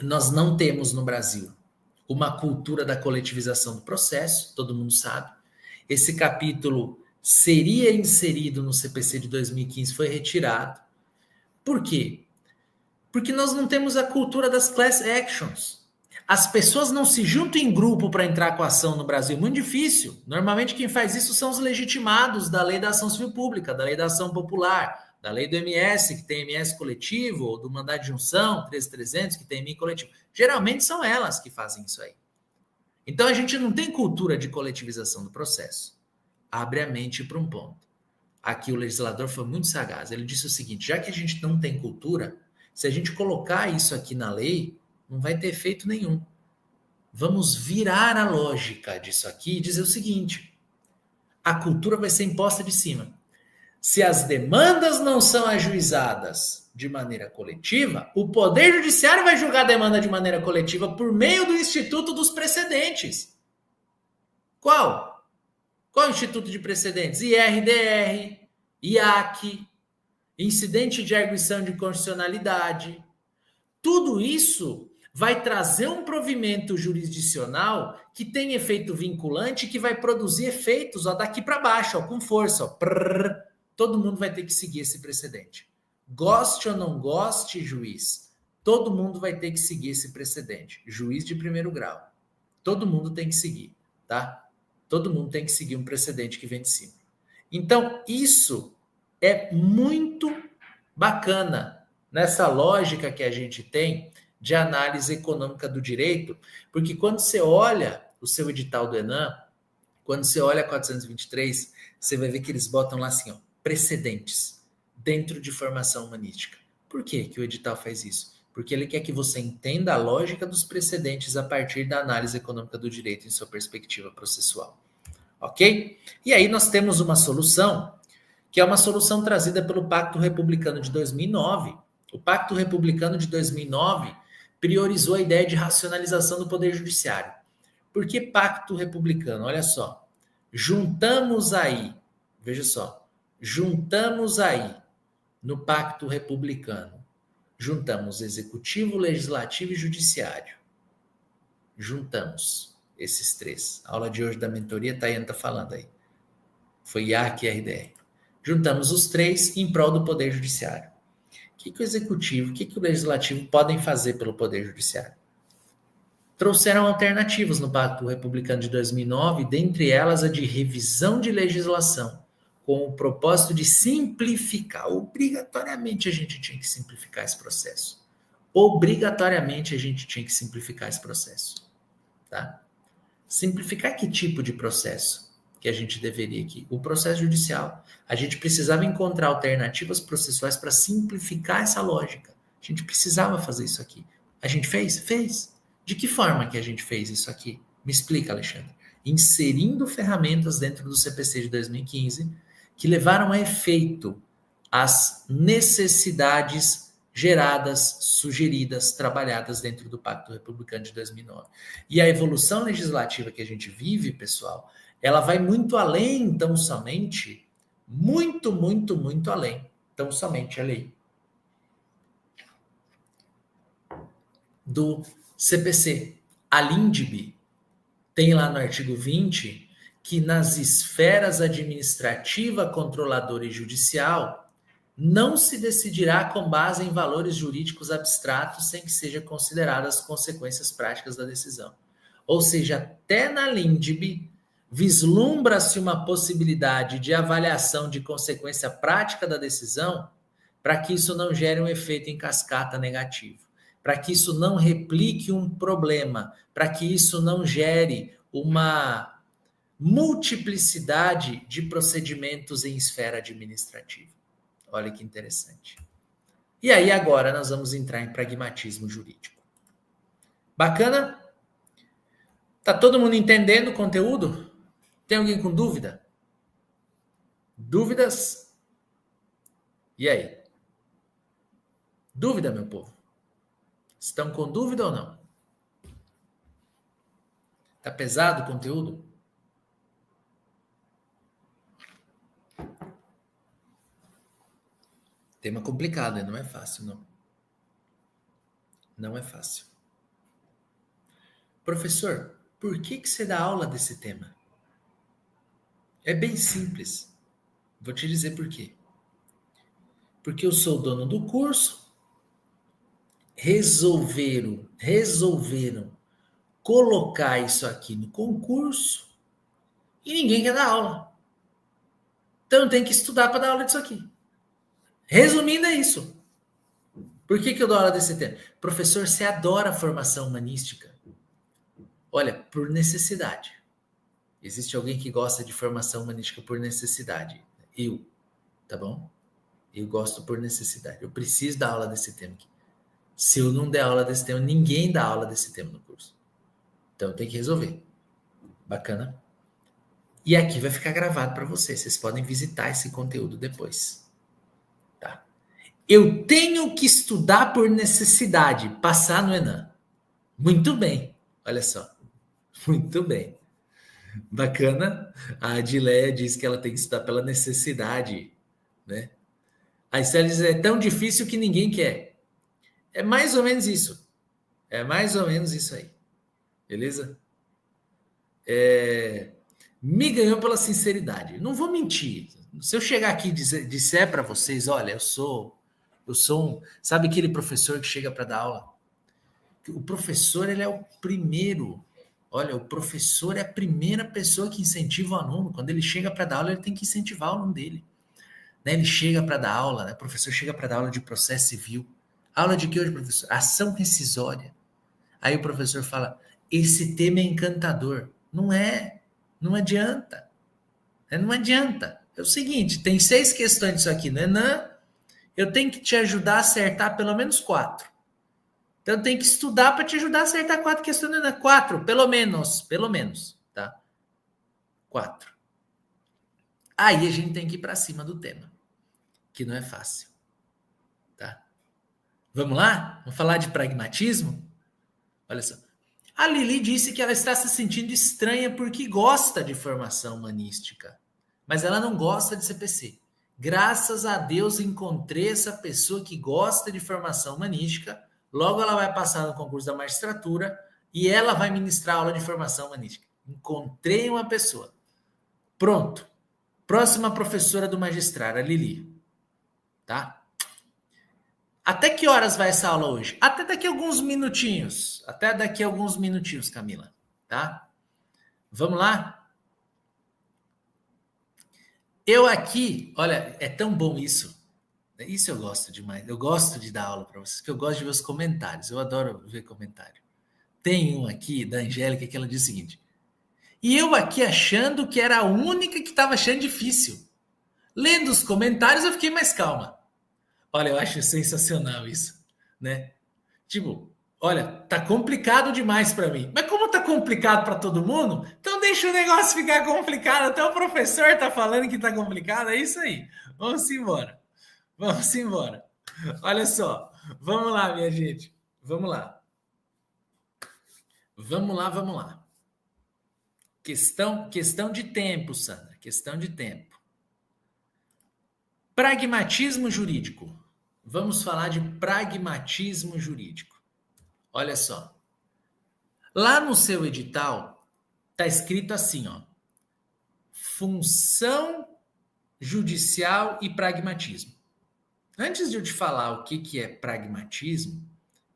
Nós não temos no Brasil uma cultura da coletivização do processo, todo mundo sabe. Esse capítulo seria inserido no CPC de 2015, foi retirado. Por quê? Porque nós não temos a cultura das class actions. As pessoas não se juntam em grupo para entrar com a ação no Brasil. Muito difícil. Normalmente quem faz isso são os legitimados da lei da ação civil pública, da lei da ação popular, da lei do MS, que tem MS coletivo, ou do mandado de junção, 13.300, que tem MI coletivo. Geralmente são elas que fazem isso aí. Então a gente não tem cultura de coletivização do processo. Abre a mente para um ponto. Aqui o legislador foi muito sagaz. Ele disse o seguinte: já que a gente não tem cultura, se a gente colocar isso aqui na lei, não vai ter efeito nenhum. Vamos virar a lógica disso aqui e dizer o seguinte: a cultura vai ser imposta de cima. Se as demandas não são ajuizadas de maneira coletiva, o Poder Judiciário vai julgar a demanda de maneira coletiva por meio do Instituto dos Precedentes. Qual? Qual é o Instituto de Precedentes? IRDR, IAC, incidente de arguição de constitucionalidade. Tudo isso vai trazer um provimento jurisdicional que tem efeito vinculante, que vai produzir efeitos ó, daqui para baixo, ó, com força. Ó, todo mundo vai ter que seguir esse precedente. Goste ou não goste, juiz, todo mundo vai ter que seguir esse precedente. Juiz de primeiro grau. Todo mundo tem que seguir, tá? Todo mundo tem que seguir um precedente que vem de cima. Então, isso é muito bacana nessa lógica que a gente tem de análise econômica do direito, porque quando você olha o seu edital do ENAM, quando você olha 423, você vai ver que eles botam lá assim, ó, precedentes dentro de formação humanística. Por que que o edital faz isso? Porque ele quer que você entenda a lógica dos precedentes a partir da análise econômica do direito em sua perspectiva processual. Ok? E aí nós temos uma solução, que é uma solução trazida pelo Pacto Republicano de 2009. O Pacto Republicano de 2009 priorizou a ideia de racionalização do Poder Judiciário. Por que Pacto Republicano? Olha só. Juntamos aí, veja só, juntamos aí no Pacto Republicano, juntamos Executivo, Legislativo e Judiciário. Juntamos esses três. A aula de hoje da mentoria, Tayane está falando aí. Foi IAC e RDR. Juntamos os três em prol do Poder Judiciário. O que o Executivo, o que o Legislativo podem fazer pelo Poder Judiciário? Trouxeram alternativas no Pacto Republicano de 2009, dentre elas a de revisão de legislação, com o propósito de simplificar. Obrigatoriamente a gente tinha que simplificar esse processo. Obrigatoriamente a gente tinha que simplificar esse processo. Tá? Simplificar que tipo de processo que a gente deveria aqui? O processo judicial. A gente precisava encontrar alternativas processuais para simplificar essa lógica. A gente precisava fazer isso aqui. A gente fez? Fez. De que forma que a gente fez isso aqui? Me explica, Alexandre. Inserindo ferramentas dentro do CPC de 2015 que levaram a efeito as necessidades geradas, sugeridas, trabalhadas dentro do Pacto Republicano de 2009. E a evolução legislativa que a gente vive, pessoal, ela vai muito além, tão somente, muito além, tão somente a lei do CPC. A LINDB tem lá no artigo 20 que nas esferas administrativa, controladora e judicial não se decidirá com base em valores jurídicos abstratos sem que sejam consideradas as consequências práticas da decisão. Ou seja, até na LINDB vislumbra-se uma possibilidade de avaliação de consequência prática da decisão para que isso não gere um efeito em cascata negativo, para que isso não replique um problema, para que isso não gere uma multiplicidade de procedimentos em esfera administrativa. Olha que interessante. E aí agora nós vamos entrar em pragmatismo jurídico. Bacana? Tá todo mundo entendendo o conteúdo? Tem alguém com dúvida? Dúvidas? E aí? Dúvida, meu povo? Estão com dúvida ou não? Tá pesado o conteúdo? Tema complicado, não é fácil, não. Não é fácil. Professor, por que você dá aula desse tema? É bem simples. Vou te dizer por quê. Porque eu sou dono do curso, resolveram colocar isso aqui no concurso e ninguém quer dar aula. Então tem que estudar para dar aula disso aqui. Resumindo, é isso. Por que eu dou aula desse tema? Professor, você adora a formação humanística? Olha, por necessidade. Existe alguém que gosta de formação humanística por necessidade. Eu, tá bom? Eu gosto por necessidade. Eu preciso dar aula desse tema aqui. Se eu não der aula desse tema, ninguém dá aula desse tema no curso. Então tem que resolver. Bacana? E aqui vai ficar gravado para vocês. Vocês podem visitar esse conteúdo depois. Tá? Eu tenho que estudar por necessidade, passar no Enem. Muito bem. Olha só. Muito bem. Bacana. A Adileia diz que ela tem que estudar pela necessidade, né? A Estela diz, é tão difícil que ninguém quer. É mais ou menos isso. É mais ou menos isso aí. Beleza? Me ganhou pela sinceridade. Não vou mentir. Se eu chegar aqui e disser para vocês, olha, eu sou sabe aquele professor que chega para dar aula? O professor, ele é o primeiro. Olha, o professor é a primeira pessoa que incentiva o aluno. Quando ele chega para dar aula, ele tem que incentivar o aluno dele. Né? Ele chega para dar aula, né? O professor chega para dar aula de processo civil. Aula de que hoje, professor? Ação rescisória. Aí o professor fala, esse tema é encantador. Não é. Não adianta. Não adianta. É o seguinte, tem 6 questões disso aqui no Enem, eu tenho que te ajudar a acertar pelo menos 4. Então, eu tenho que estudar para te ajudar a acertar 4 questões do Enem. 4, pelo menos, tá? 4. Aí a gente tem que ir para cima do tema, que não é fácil, tá? Vamos lá? Vamos falar de pragmatismo? Olha só. A Lili disse que ela está se sentindo estranha porque gosta de formação humanística, mas ela não gosta de CPC. Graças a Deus encontrei essa pessoa que gosta de formação humanística. Logo ela vai passar no concurso da magistratura e ela vai ministrar aula de formação humanística. Encontrei uma pessoa. Pronto. Próxima professora do magistrado, a Lili. Tá? Até que horas vai essa aula hoje? Até daqui a alguns minutinhos. Até daqui a alguns minutinhos, Camila. Tá? Vamos lá? Eu aqui, olha, é tão bom isso. Isso eu gosto demais. Eu gosto de dar aula para vocês, porque eu gosto de ver os comentários. Eu adoro ver comentário. Tem um aqui da Angélica que ela diz o seguinte: e eu aqui achando que era a única que estava achando difícil. Lendo os comentários, eu fiquei mais calma. Olha, eu acho sensacional isso, né? Tipo, olha, tá complicado demais para mim. Mas como tá complicado para todo mundo, então deixa o negócio ficar complicado. Até o professor tá falando que tá complicado. É isso aí. Vamos embora. Vamos embora. Olha só. Vamos lá, minha gente. Vamos lá. Vamos lá. Questão de tempo, Sandra. Questão de tempo. Pragmatismo jurídico. Vamos falar de pragmatismo jurídico. Olha só. Lá no seu edital tá escrito assim, ó: função judicial e pragmatismo. Antes de eu te falar o que é pragmatismo,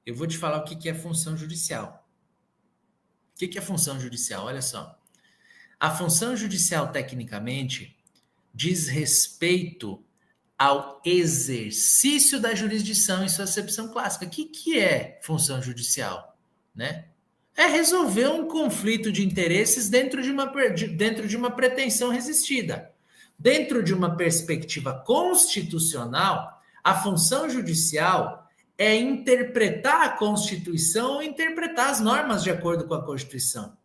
eu vou te falar o que é função judicial. O que é função judicial? Olha só. A função judicial, tecnicamente, diz respeito ao exercício da jurisdição em sua acepção clássica. O que é função judicial? Né? É resolver um conflito de interesses dentro de uma pretensão resistida. Dentro de uma perspectiva constitucional, a função judicial é interpretar a Constituição ou interpretar as normas de acordo com a Constituição.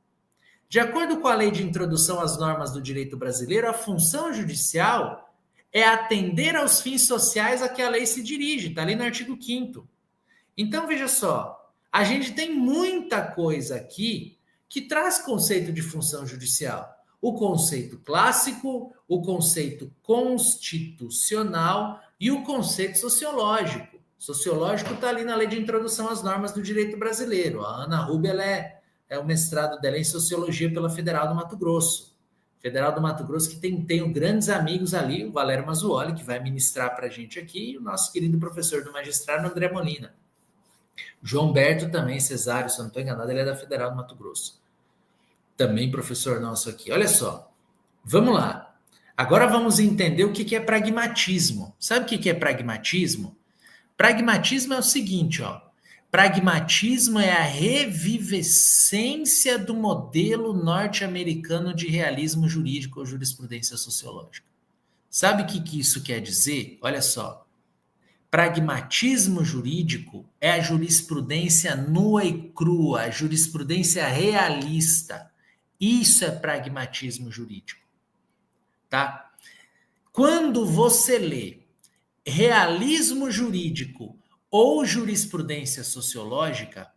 De acordo com a Lei de Introdução às Normas do Direito Brasileiro, a função judicial é atender aos fins sociais a que a lei se dirige, está ali no artigo 5º. Então, veja só, a gente tem muita coisa aqui que traz conceito de função judicial. O conceito clássico, o conceito constitucional e o conceito sociológico. Sociológico está ali na Lei de Introdução às Normas do Direito Brasileiro. A Ana Rubia, é o mestrado dela em Sociologia pela Federal do Mato Grosso. Federal do Mato Grosso, que tenho grandes amigos ali, o Valério Mazzuoli, que vai ministrar para a gente aqui, e o nosso querido professor do magistrado, André Molina. João Berto também, Cesário, se eu não estou enganado, ele é da Federal do Mato Grosso. Também professor nosso aqui. Olha só, vamos lá. Agora vamos entender o que é pragmatismo. Sabe o que é pragmatismo? Pragmatismo é o seguinte, ó. Pragmatismo é a revivescência do modelo norte-americano de realismo jurídico ou jurisprudência sociológica. Sabe o que isso quer dizer? Olha só. Pragmatismo jurídico é a jurisprudência nua e crua, a jurisprudência realista. Isso é pragmatismo jurídico, tá? Quando você lê realismo jurídico ou jurisprudência sociológica,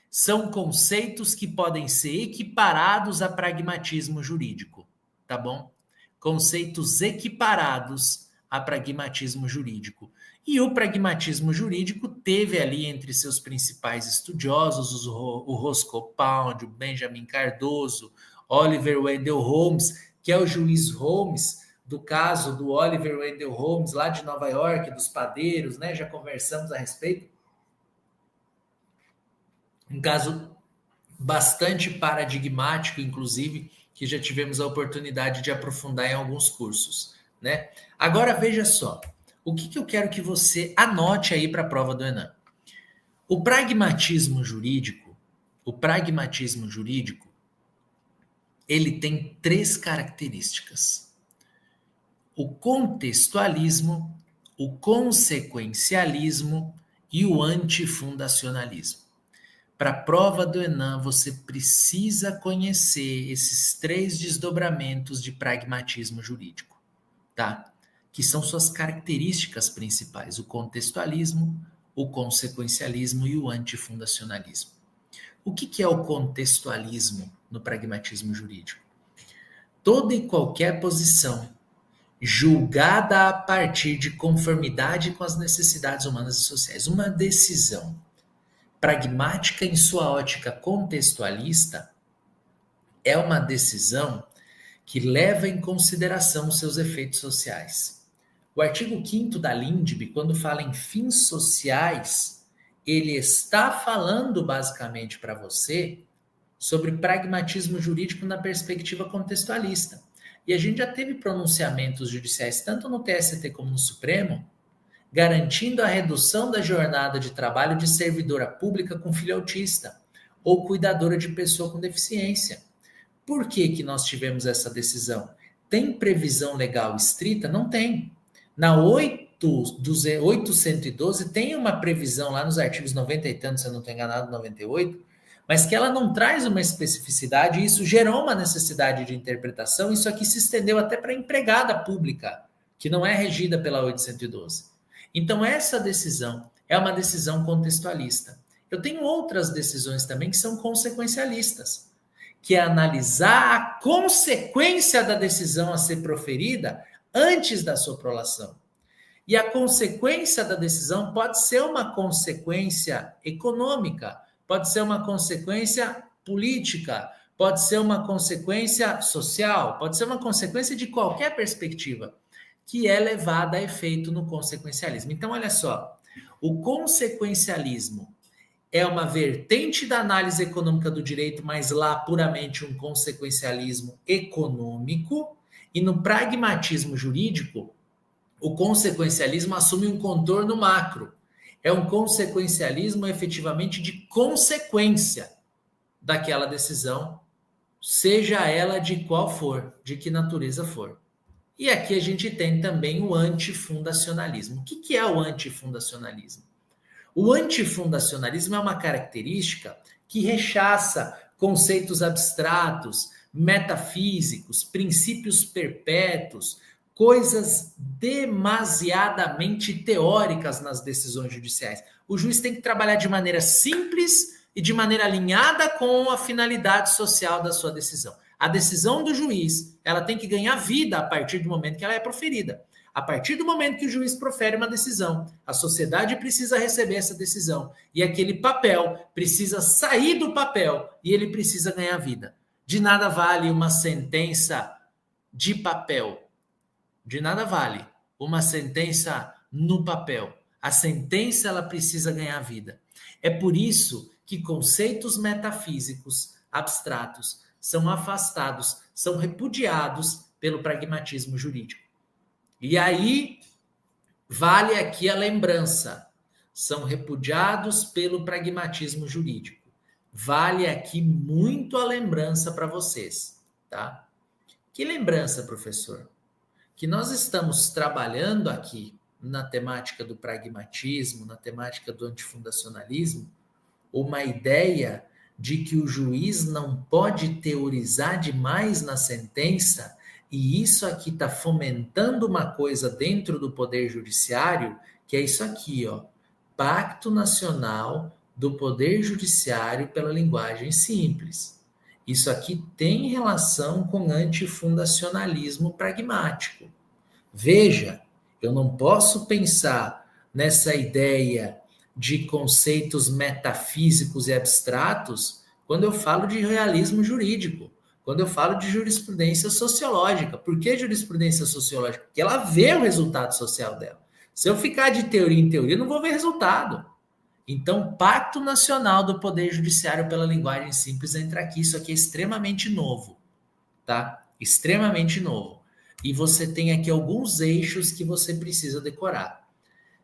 são conceitos que podem ser equiparados a pragmatismo jurídico, tá bom? Conceitos equiparados a pragmatismo jurídico. E o pragmatismo jurídico teve ali entre seus principais estudiosos o Roscoe Pound, o Benjamin Cardoso, Oliver Wendell Holmes, que é o juiz Holmes, do caso do Oliver Wendell Holmes, lá de Nova York, dos padeiros, né? Já conversamos a respeito. Um caso bastante paradigmático, inclusive, que já tivemos a oportunidade de aprofundar em alguns cursos, né? Agora, veja só, o que eu quero que você anote aí para a prova do Enem. O pragmatismo jurídico, ele tem 3 características. O contextualismo, o consequencialismo e o antifundacionalismo. Para a prova do Enem, você precisa conhecer esses 3 desdobramentos de pragmatismo jurídico, tá? Que são suas características principais, o contextualismo, o consequencialismo e o antifundacionalismo. O que é o contextualismo no pragmatismo jurídico? Toda e qualquer posição julgada a partir de conformidade com as necessidades humanas e sociais. Uma decisão pragmática em sua ótica contextualista é uma decisão que leva em consideração os seus efeitos sociais. O artigo 5º da LINDB, quando fala em fins sociais, ele está falando basicamente para você sobre pragmatismo jurídico na perspectiva contextualista. E a gente já teve pronunciamentos judiciais, tanto no TST como no Supremo, garantindo a redução da jornada de trabalho de servidora pública com filho autista ou cuidadora de pessoa com deficiência. Por que nós tivemos essa decisão? Tem previsão legal estrita? Não tem. Na 812 tem uma previsão lá nos artigos 90 e tanto, se eu não estou enganado, 98, mas que ela não traz uma especificidade e isso gerou uma necessidade de interpretação. Isso aqui se estendeu até para a empregada pública, que não é regida pela 812. Então, essa decisão é uma decisão contextualista. Eu tenho outras decisões também que são consequencialistas, que é analisar a consequência da decisão a ser proferida antes da sua prolação. E a consequência da decisão pode ser uma consequência econômica, pode ser uma consequência política, pode ser uma consequência social, pode ser uma consequência de qualquer perspectiva, que é levada a efeito no consequencialismo. Então, olha só, o consequencialismo é uma vertente da análise econômica do direito, mas lá puramente um consequencialismo econômico, e no pragmatismo jurídico, o consequencialismo assume um contorno macro. É um consequencialismo efetivamente de consequência daquela decisão, seja ela de qual for, de que natureza for. E aqui a gente tem também o antifundacionalismo. O que é o antifundacionalismo? O antifundacionalismo é uma característica que rechaça conceitos abstratos, metafísicos, princípios perpétuos, coisas demasiadamente teóricas nas decisões judiciais. O juiz tem que trabalhar de maneira simples e de maneira alinhada com a finalidade social da sua decisão. A decisão do juiz, ela tem que ganhar vida a partir do momento que ela é proferida. A partir do momento que o juiz profere uma decisão, a sociedade precisa receber essa decisão e aquele papel precisa sair do papel e ele precisa ganhar vida. De nada vale uma sentença de papel. De nada vale uma sentença no papel. A sentença ela precisa ganhar vida. É por isso que conceitos metafísicos abstratos são afastados, são repudiados pelo pragmatismo jurídico. E aí, vale aqui a lembrança, são repudiados pelo pragmatismo jurídico. Vale aqui muito a lembrança para vocês, tá? Que lembrança, professor? Que nós estamos trabalhando aqui na temática do pragmatismo, na temática do antifundacionalismo, uma ideia de que o juiz não pode teorizar demais na sentença. E isso aqui está fomentando uma coisa dentro do Poder Judiciário, que é isso aqui, ó, Pacto Nacional do Poder Judiciário pela Linguagem Simples. Isso aqui tem relação com antifundacionalismo pragmático. Veja, eu não posso pensar nessa ideia de conceitos metafísicos e abstratos quando eu falo de realismo jurídico. Quando eu falo de jurisprudência sociológica. Por que jurisprudência sociológica? Porque ela vê o resultado social dela. Se eu ficar de teoria em teoria, eu não vou ver resultado. Então, Pacto Nacional do Poder Judiciário pela Linguagem Simples entra aqui. Isso aqui é extremamente novo, tá? Extremamente novo. E você tem aqui alguns eixos que você precisa decorar.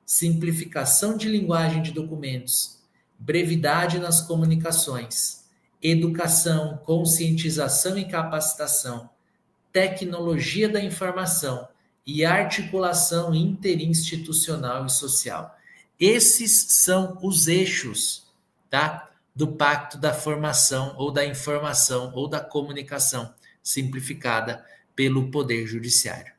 Simplificação de linguagem de documentos, brevidade nas comunicações, educação, conscientização e capacitação, tecnologia da informação e articulação interinstitucional e social. Esses são os eixos, tá? Do Pacto da Formação ou da Informação ou da Comunicação simplificada pelo Poder Judiciário.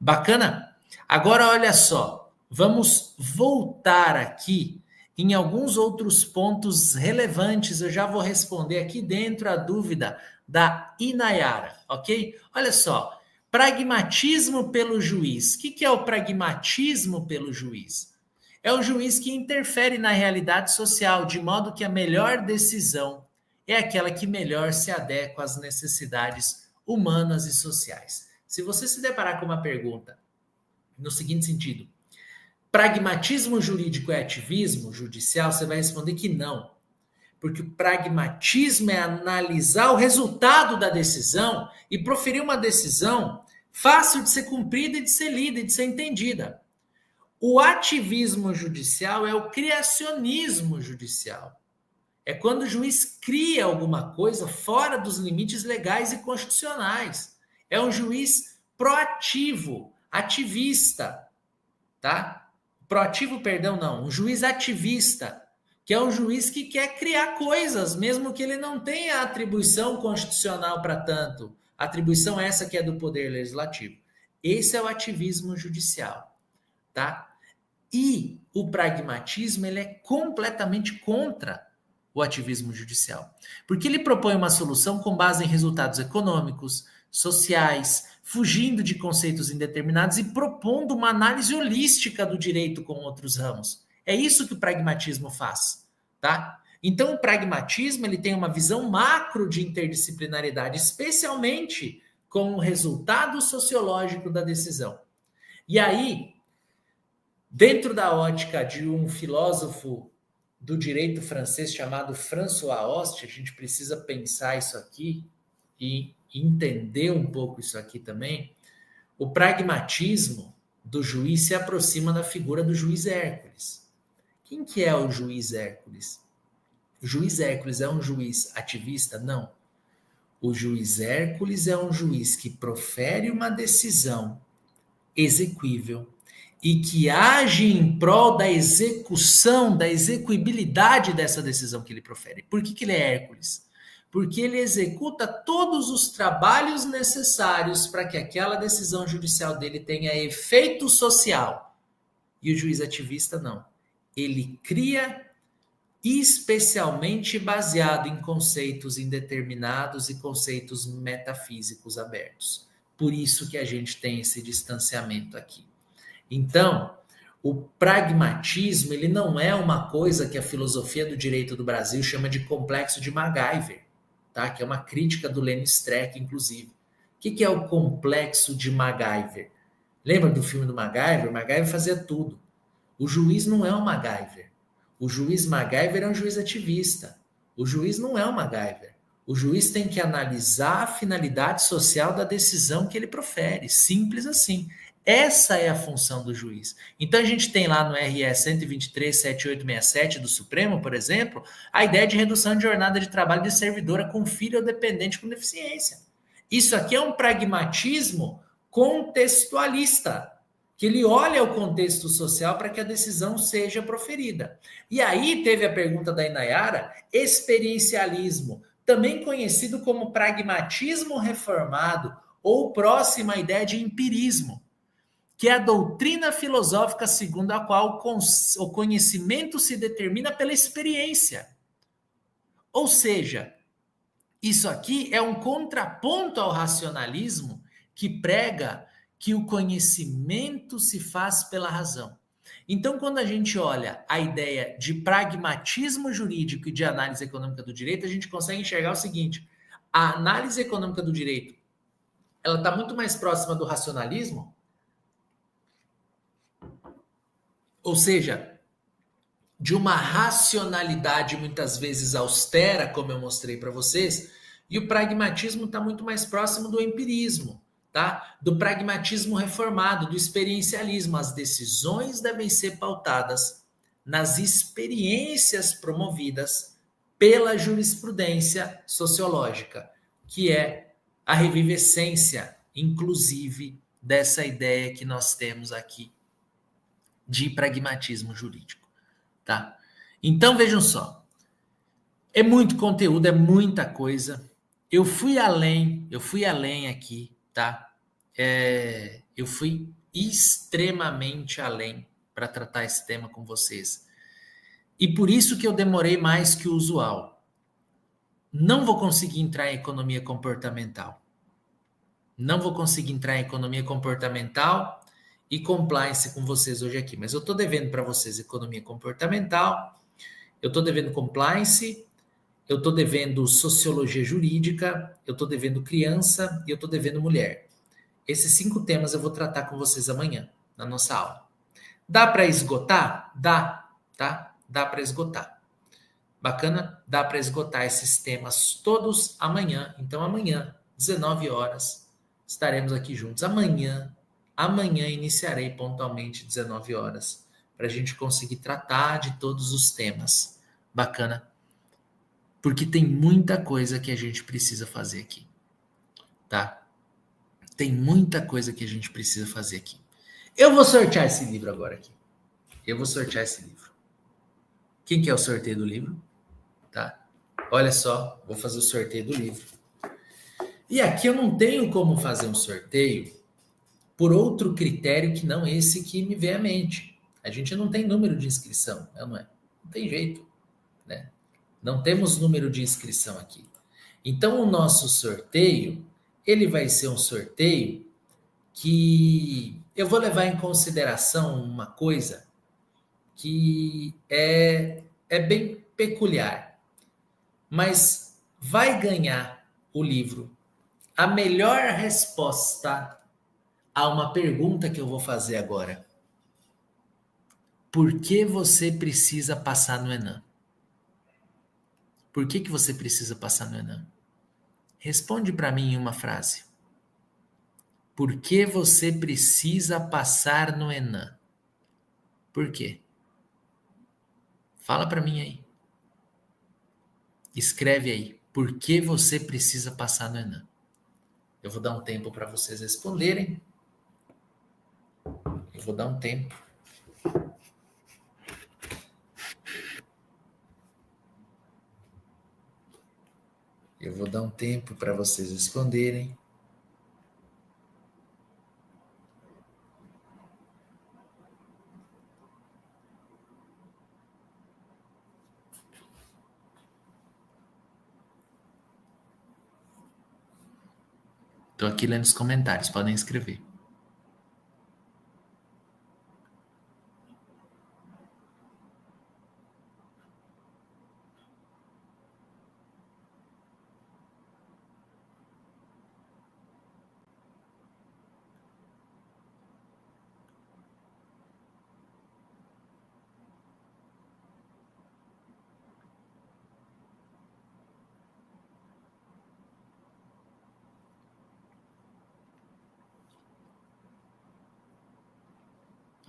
Bacana? Agora, olha só, vamos voltar aqui em alguns outros pontos relevantes. Eu já vou responder aqui dentro a dúvida da Inayara, ok? Olha só, pragmatismo pelo juiz. O que é o pragmatismo pelo juiz? É o juiz que interfere na realidade social, de modo que a melhor decisão é aquela que melhor se adequa às necessidades humanas e sociais. Se você se deparar com uma pergunta no seguinte sentido: pragmatismo jurídico é ativismo judicial? Você vai responder que não. Porque o pragmatismo é analisar o resultado da decisão e proferir uma decisão fácil de ser cumprida e de ser lida e de ser entendida. O ativismo judicial é o criacionismo judicial. É quando o juiz cria alguma coisa fora dos limites legais e constitucionais. É um juiz proativo, ativista, tá? Proativo, perdão, não. Um juiz ativista, que é um juiz que quer criar coisas, mesmo que ele não tenha atribuição constitucional para tanto. Atribuição essa que é do Poder Legislativo. Esse é o ativismo judicial, tá? E o pragmatismo, ele é completamente contra o ativismo judicial, porque ele propõe uma solução com base em resultados econômicos, sociais, fugindo de conceitos indeterminados e propondo uma análise holística do direito com outros ramos. É isso que o pragmatismo faz, tá? Então, o pragmatismo, ele tem uma visão macro de interdisciplinaridade, especialmente com o resultado sociológico da decisão. E aí, dentro da ótica de um filósofo do direito francês chamado François Hoste, a gente precisa pensar isso aqui e entender um pouco isso aqui também. O pragmatismo do juiz se aproxima da figura do juiz Hércules. Quem que é o juiz Hércules? O juiz Hércules é um juiz ativista? Não. O juiz Hércules é um juiz que profere uma decisão exequível, e que age em prol da execução, da execuibilidade dessa decisão que ele profere. Por que ele é Hércules? Porque ele executa todos os trabalhos necessários para que aquela decisão judicial dele tenha efeito social. E o juiz ativista não. Ele cria especialmente baseado em conceitos indeterminados e conceitos metafísicos abertos. Por isso que a gente tem esse distanciamento aqui. Então, o pragmatismo, ele não é uma coisa que a filosofia do direito do Brasil chama de complexo de MacGyver, tá? Que é uma crítica do Lenny Streck, inclusive. O que é o complexo de MacGyver? Lembra do filme do MacGyver? O MacGyver fazia tudo. O juiz não é um MacGyver. O juiz MacGyver é um juiz ativista. O juiz não é um MacGyver. O juiz tem que analisar a finalidade social da decisão que ele profere. Simples assim. Essa é a função do juiz. Então a gente tem lá no RE 123.7867 do Supremo, por exemplo, a ideia de redução de jornada de trabalho de servidora com filho ou dependente com deficiência. Isso aqui é um pragmatismo contextualista, que ele olha o contexto social para que a decisão seja proferida. E aí teve a pergunta da Inayara, experiencialismo, também conhecido como pragmatismo reformado ou próxima à ideia de empirismo, que é a doutrina filosófica segundo a qual o conhecimento se determina pela experiência. Ou seja, isso aqui é um contraponto ao racionalismo que prega que o conhecimento se faz pela razão. Então, quando a gente olha a ideia de pragmatismo jurídico e de análise econômica do direito, a gente consegue enxergar o seguinte: a análise econômica do direito, ela está muito mais próxima do racionalismo, ou seja, de uma racionalidade muitas vezes austera, como eu mostrei para vocês, e o pragmatismo está muito mais próximo do empirismo, tá? Do pragmatismo reformado, do experiencialismo. As decisões devem ser pautadas nas experiências promovidas pela jurisprudência sociológica, que é a revivescência, inclusive, dessa ideia que nós temos aqui de pragmatismo jurídico. Tá? Então vejam só, é muito conteúdo, é muita coisa. Eu fui além aqui, tá? Eu fui extremamente além para tratar esse tema com vocês. E por isso que eu demorei mais que o usual. Não vou conseguir entrar em economia comportamental. Não vou conseguir entrar em economia comportamental e compliance com vocês hoje aqui. Mas eu estou devendo para vocês economia comportamental, eu estou devendo compliance, eu estou devendo sociologia jurídica, eu estou devendo criança e eu estou devendo mulher. Esses 5 temas eu vou tratar com vocês amanhã, na nossa aula. Dá para esgotar? Dá, tá? Dá para esgotar. Bacana? Dá para esgotar esses temas todos amanhã. Então amanhã, 19 horas, estaremos aqui juntos. Amanhã iniciarei pontualmente 19 horas, para a gente conseguir tratar de todos os temas. Bacana? Porque tem muita coisa que a gente precisa fazer aqui, tá? Tem muita coisa que a gente precisa fazer aqui. Eu vou sortear esse livro agora aqui. Eu vou sortear esse livro. Quem que é o sorteio do livro? Tá? Olha só, vou fazer o sorteio do livro. E aqui eu não tenho como fazer um sorteio por outro critério que não esse que me vem à mente. A gente não tem número de inscrição, não é? Não tem jeito, né? Não temos número de inscrição aqui. Então, o nosso sorteio, ele vai ser um sorteio que eu vou levar em consideração uma coisa que é bem peculiar, mas vai ganhar o livro a melhor resposta a uma pergunta que eu vou fazer agora. Por que você precisa passar no Enem? Por que você precisa passar no Enem? Responde para mim em uma frase. Por que você precisa passar no Enem? Por quê? Fala para mim aí. Escreve aí. Por que você precisa passar no Enem? Eu vou dar um tempo para vocês responderem. Eu vou dar um tempo. Eu vou dar um tempo para vocês responderem. Estou aqui lendo os comentários, podem escrever.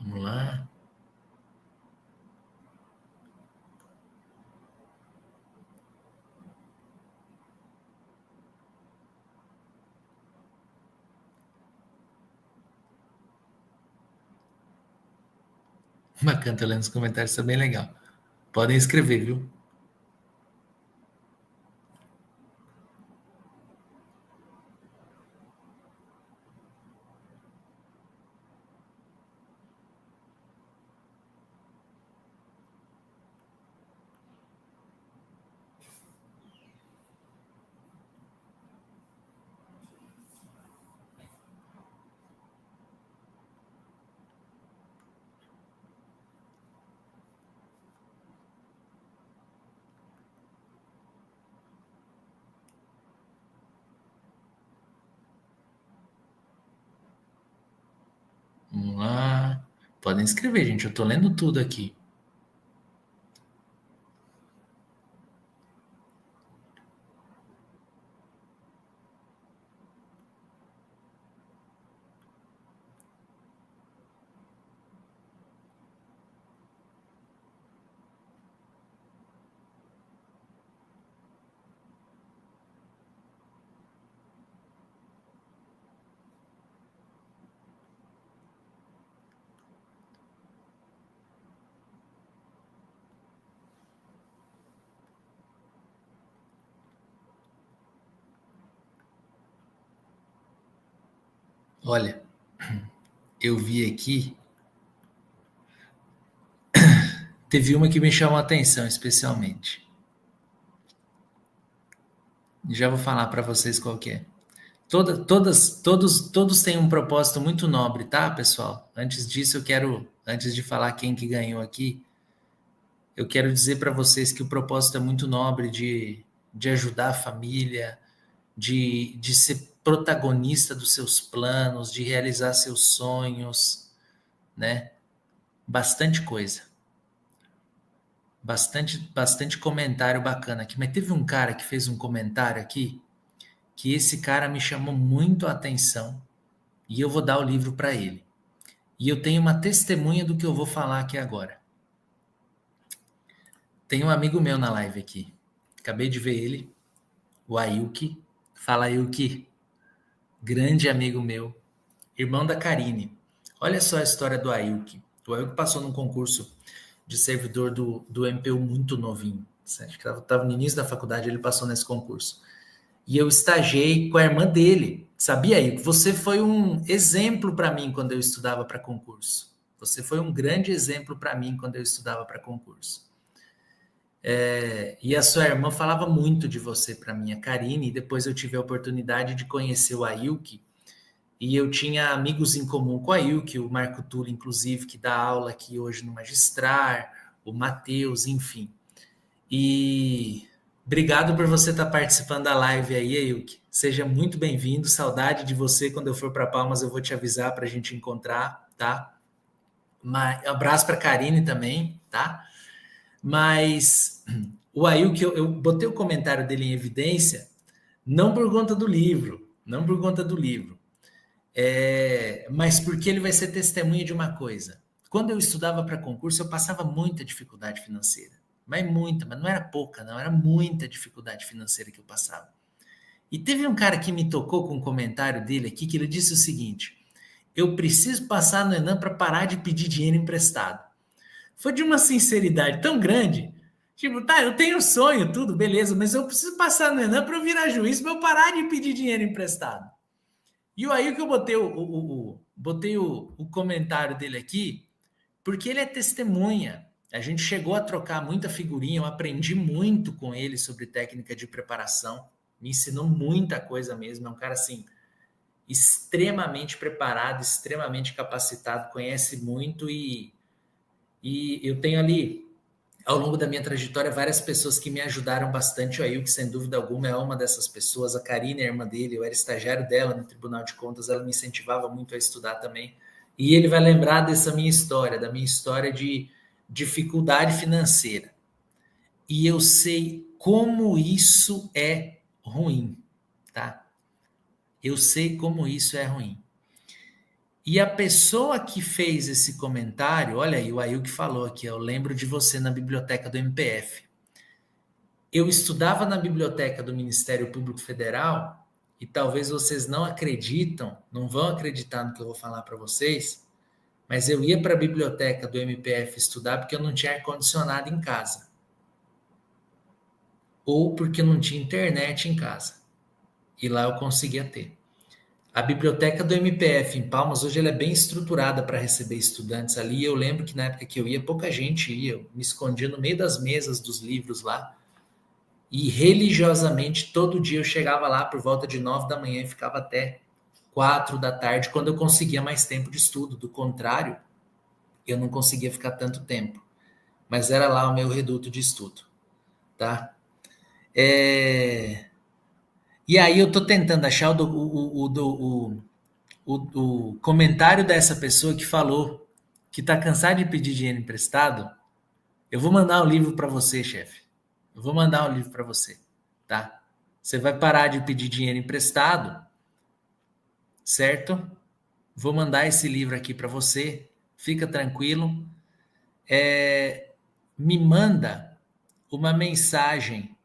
Vamos lá. Bacana, tô lendo os comentários, tá bem legal. Podem escrever, viu? Vamos lá. Podem escrever, gente. Eu tô lendo tudo aqui. Olha, eu vi aqui. Teve uma que me chamou a atenção especialmente. Já vou falar para vocês qual que é. Todos têm um propósito muito nobre, tá, pessoal? Antes disso, antes de falar quem que ganhou aqui, eu quero dizer para vocês que o propósito é muito nobre de ajudar a família, de ser protagonista dos seus planos, de realizar seus sonhos, né? Bastante coisa. Bastante comentário bacana aqui. Mas teve um cara que fez um comentário aqui que esse cara me chamou muito a atenção e eu vou dar o livro para ele. E eu tenho uma testemunha do que eu vou falar aqui agora. Tem um amigo meu na live aqui. Acabei de ver ele, o Ayuki. Fala, Ayuki. Grande amigo meu, irmão da Karine. Olha só a história do Ayuki. O Ayuki passou num concurso de servidor do MPU muito novinho. Acho que estava no início da faculdade, ele passou nesse concurso. E eu estagiei com a irmã dele. Sabia, Ayuki? Você foi um exemplo para mim quando eu estudava para concurso. Você foi um grande exemplo para mim quando eu estudava para concurso. E a sua irmã falava muito de você para mim, a Karine, e depois eu tive a oportunidade de conhecer o Ayuki, e eu tinha amigos em comum com a Ilke, o Marco Túlio, inclusive, que dá aula aqui hoje no Magistrar, o Matheus, enfim. E obrigado por você estar participando da live aí, Ilke. Seja muito bem-vindo, saudade de você. Quando eu for para Palmas, eu vou te avisar para a gente encontrar, tá? Um abraço para a Karine também, tá? Mas o Ayuki, eu botei o comentário dele em evidência, não por conta do livro, não por conta do livro. Mas porque ele vai ser testemunha de uma coisa. Quando eu estudava para concurso, eu passava muita dificuldade financeira. Mas muita, mas não era pouca, não, era muita dificuldade financeira que eu passava. E teve um cara que me tocou com um comentário dele aqui, que ele disse o seguinte: Eu preciso passar no Enem para parar de pedir dinheiro emprestado. Foi de uma sinceridade tão grande. Tipo, tá, eu tenho sonho, tudo, beleza, mas eu preciso passar no Enem para eu virar juiz, para eu parar de pedir dinheiro emprestado. E aí que eu botei o comentário dele aqui, porque ele é testemunha. A gente chegou a trocar muita figurinha, eu aprendi muito com ele sobre técnica de preparação, me ensinou muita coisa mesmo. É um cara assim, extremamente preparado, extremamente capacitado, conhece muito e eu tenho ali, ao longo da minha trajetória, várias pessoas que me ajudaram bastante. O Ailton, sem dúvida alguma, é uma dessas pessoas. A Karine, a irmã dele, eu era estagiário dela no Tribunal de Contas, ela me incentivava muito a estudar também. E ele vai lembrar dessa minha história, da minha história de dificuldade financeira. E eu sei como isso é ruim, tá? Eu sei como isso é ruim. E a pessoa que fez esse comentário, olha aí, o Ail que falou aqui, eu lembro de você na biblioteca do MPF. Eu estudava na biblioteca do Ministério Público Federal e talvez vocês não acreditam, não vão acreditar no que eu vou falar para vocês, mas eu ia para a biblioteca do MPF estudar porque eu não tinha ar-condicionado em casa. Ou porque eu não tinha internet em casa. E lá eu conseguia ter. A biblioteca do MPF em Palmas, hoje ela é bem estruturada para receber estudantes ali. Eu lembro que na época que eu ia, pouca gente ia. Eu me escondia no meio das mesas dos livros lá. E religiosamente, todo dia eu chegava lá por volta de 9 da manhã e ficava até 4 da tarde, quando eu conseguia mais tempo de estudo. Do contrário, eu não conseguia ficar tanto tempo. Mas era lá o meu reduto de estudo, tá? E aí eu tô tentando achar o comentário dessa pessoa que falou que tá cansado de pedir dinheiro emprestado. Eu vou mandar um livro para você, chefe. Eu vou mandar um livro para você, tá? Você vai parar de pedir dinheiro emprestado, certo? Vou mandar esse livro aqui para você. Fica tranquilo. Me manda uma mensagem.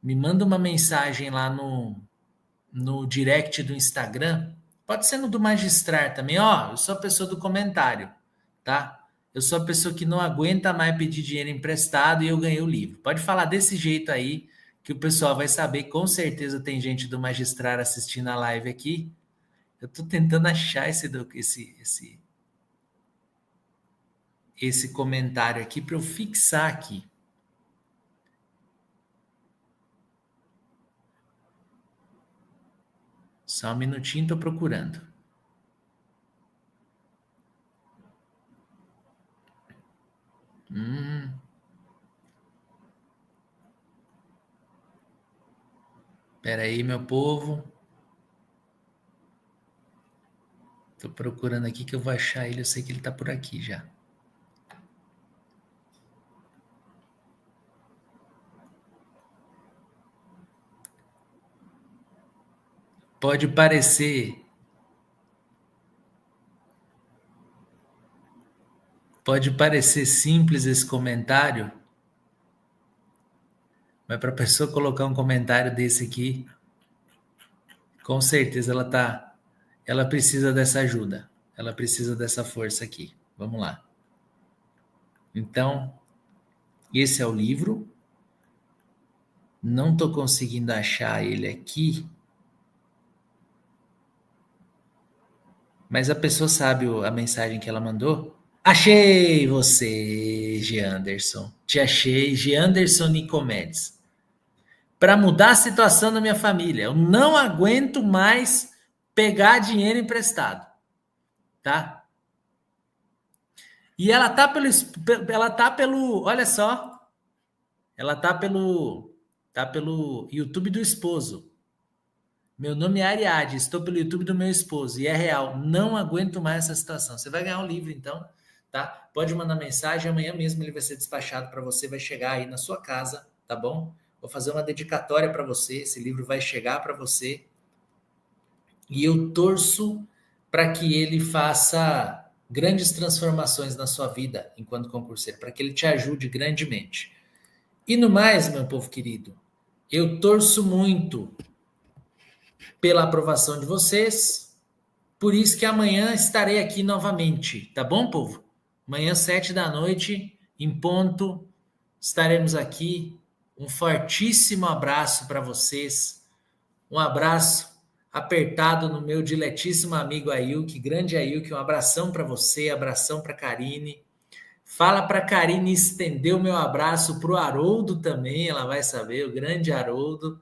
Me manda uma mensagem lá no direct do Instagram. Pode ser no do Magistrar também. Ó, eu sou a pessoa do comentário, tá? Eu sou a pessoa que não aguenta mais pedir dinheiro emprestado e eu ganhei o livro. Pode falar desse jeito aí, que o pessoal vai saber. Com certeza tem gente do Magistrar assistindo a live aqui. Eu tô tentando achar esse comentário aqui para eu fixar aqui. Só um minutinho, tô procurando. Pera aí, meu povo. Tô procurando aqui que eu vou achar ele. Eu sei que ele tá por aqui já. Pode parecer simples esse comentário, mas para a pessoa colocar um comentário desse aqui, com certeza ela precisa dessa ajuda, ela precisa dessa força aqui. Vamos lá. Então, esse é o livro. Não estou conseguindo achar ele aqui, mas a pessoa sabe a mensagem que ela mandou. Achei você, Geanderson. Te achei, Geanderson Nicomedes. Para mudar a situação da minha família. Eu não aguento mais pegar dinheiro emprestado, tá? E olha só, ela tá pelo YouTube do esposo. Meu nome é Ariadne, estou pelo YouTube do meu esposo e é real, não aguento mais essa situação. Você vai ganhar um livro então, tá? Pode mandar mensagem, amanhã mesmo ele vai ser despachado para você, vai chegar aí na sua casa, tá bom? Vou fazer uma dedicatória para você, esse livro vai chegar para você e eu torço para que ele faça grandes transformações na sua vida enquanto concurseiro, para que ele te ajude grandemente. E no mais, meu povo querido, eu torço muito pela aprovação de vocês, Por isso que amanhã estarei aqui novamente, tá bom, povo? Amanhã, 7 da noite, em ponto, estaremos aqui. Um fortíssimo abraço para vocês. Um abraço apertado no meu diletíssimo amigo Ailke, grande Ailke. Um abração para você, abração para Karine. Fala para Karine estender o meu abraço para o Haroldo também, ela vai saber, o grande Haroldo.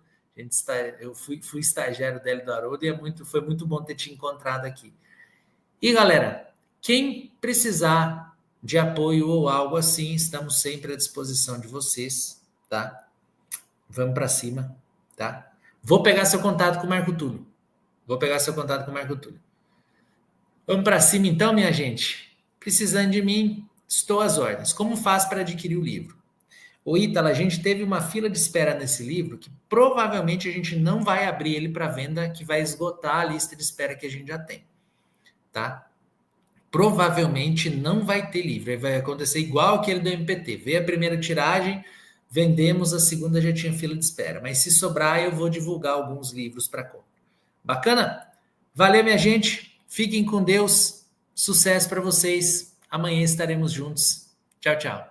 Eu fui estagiário dela do Haroldo e foi muito bom ter te encontrado aqui. E galera, quem precisar de apoio ou algo assim, estamos sempre à disposição de vocês, tá? Vamos para cima, tá? Vou pegar seu contato com o Marco Túlio. Vamos para cima então, minha gente. Precisando de mim, estou às ordens. Como faz para adquirir o livro? Ô Ítala, a gente teve uma fila de espera nesse livro que provavelmente a gente não vai abrir ele para venda, que vai esgotar a lista de espera que a gente já tem, tá? Provavelmente não vai ter livro. Vai acontecer igual aquele do MPT. Veio a primeira tiragem, vendemos, a segunda já tinha fila de espera. Mas se sobrar, eu vou divulgar alguns livros para compra. Bacana? Valeu, minha gente. Fiquem com Deus. Sucesso para vocês. Amanhã estaremos juntos. Tchau, tchau.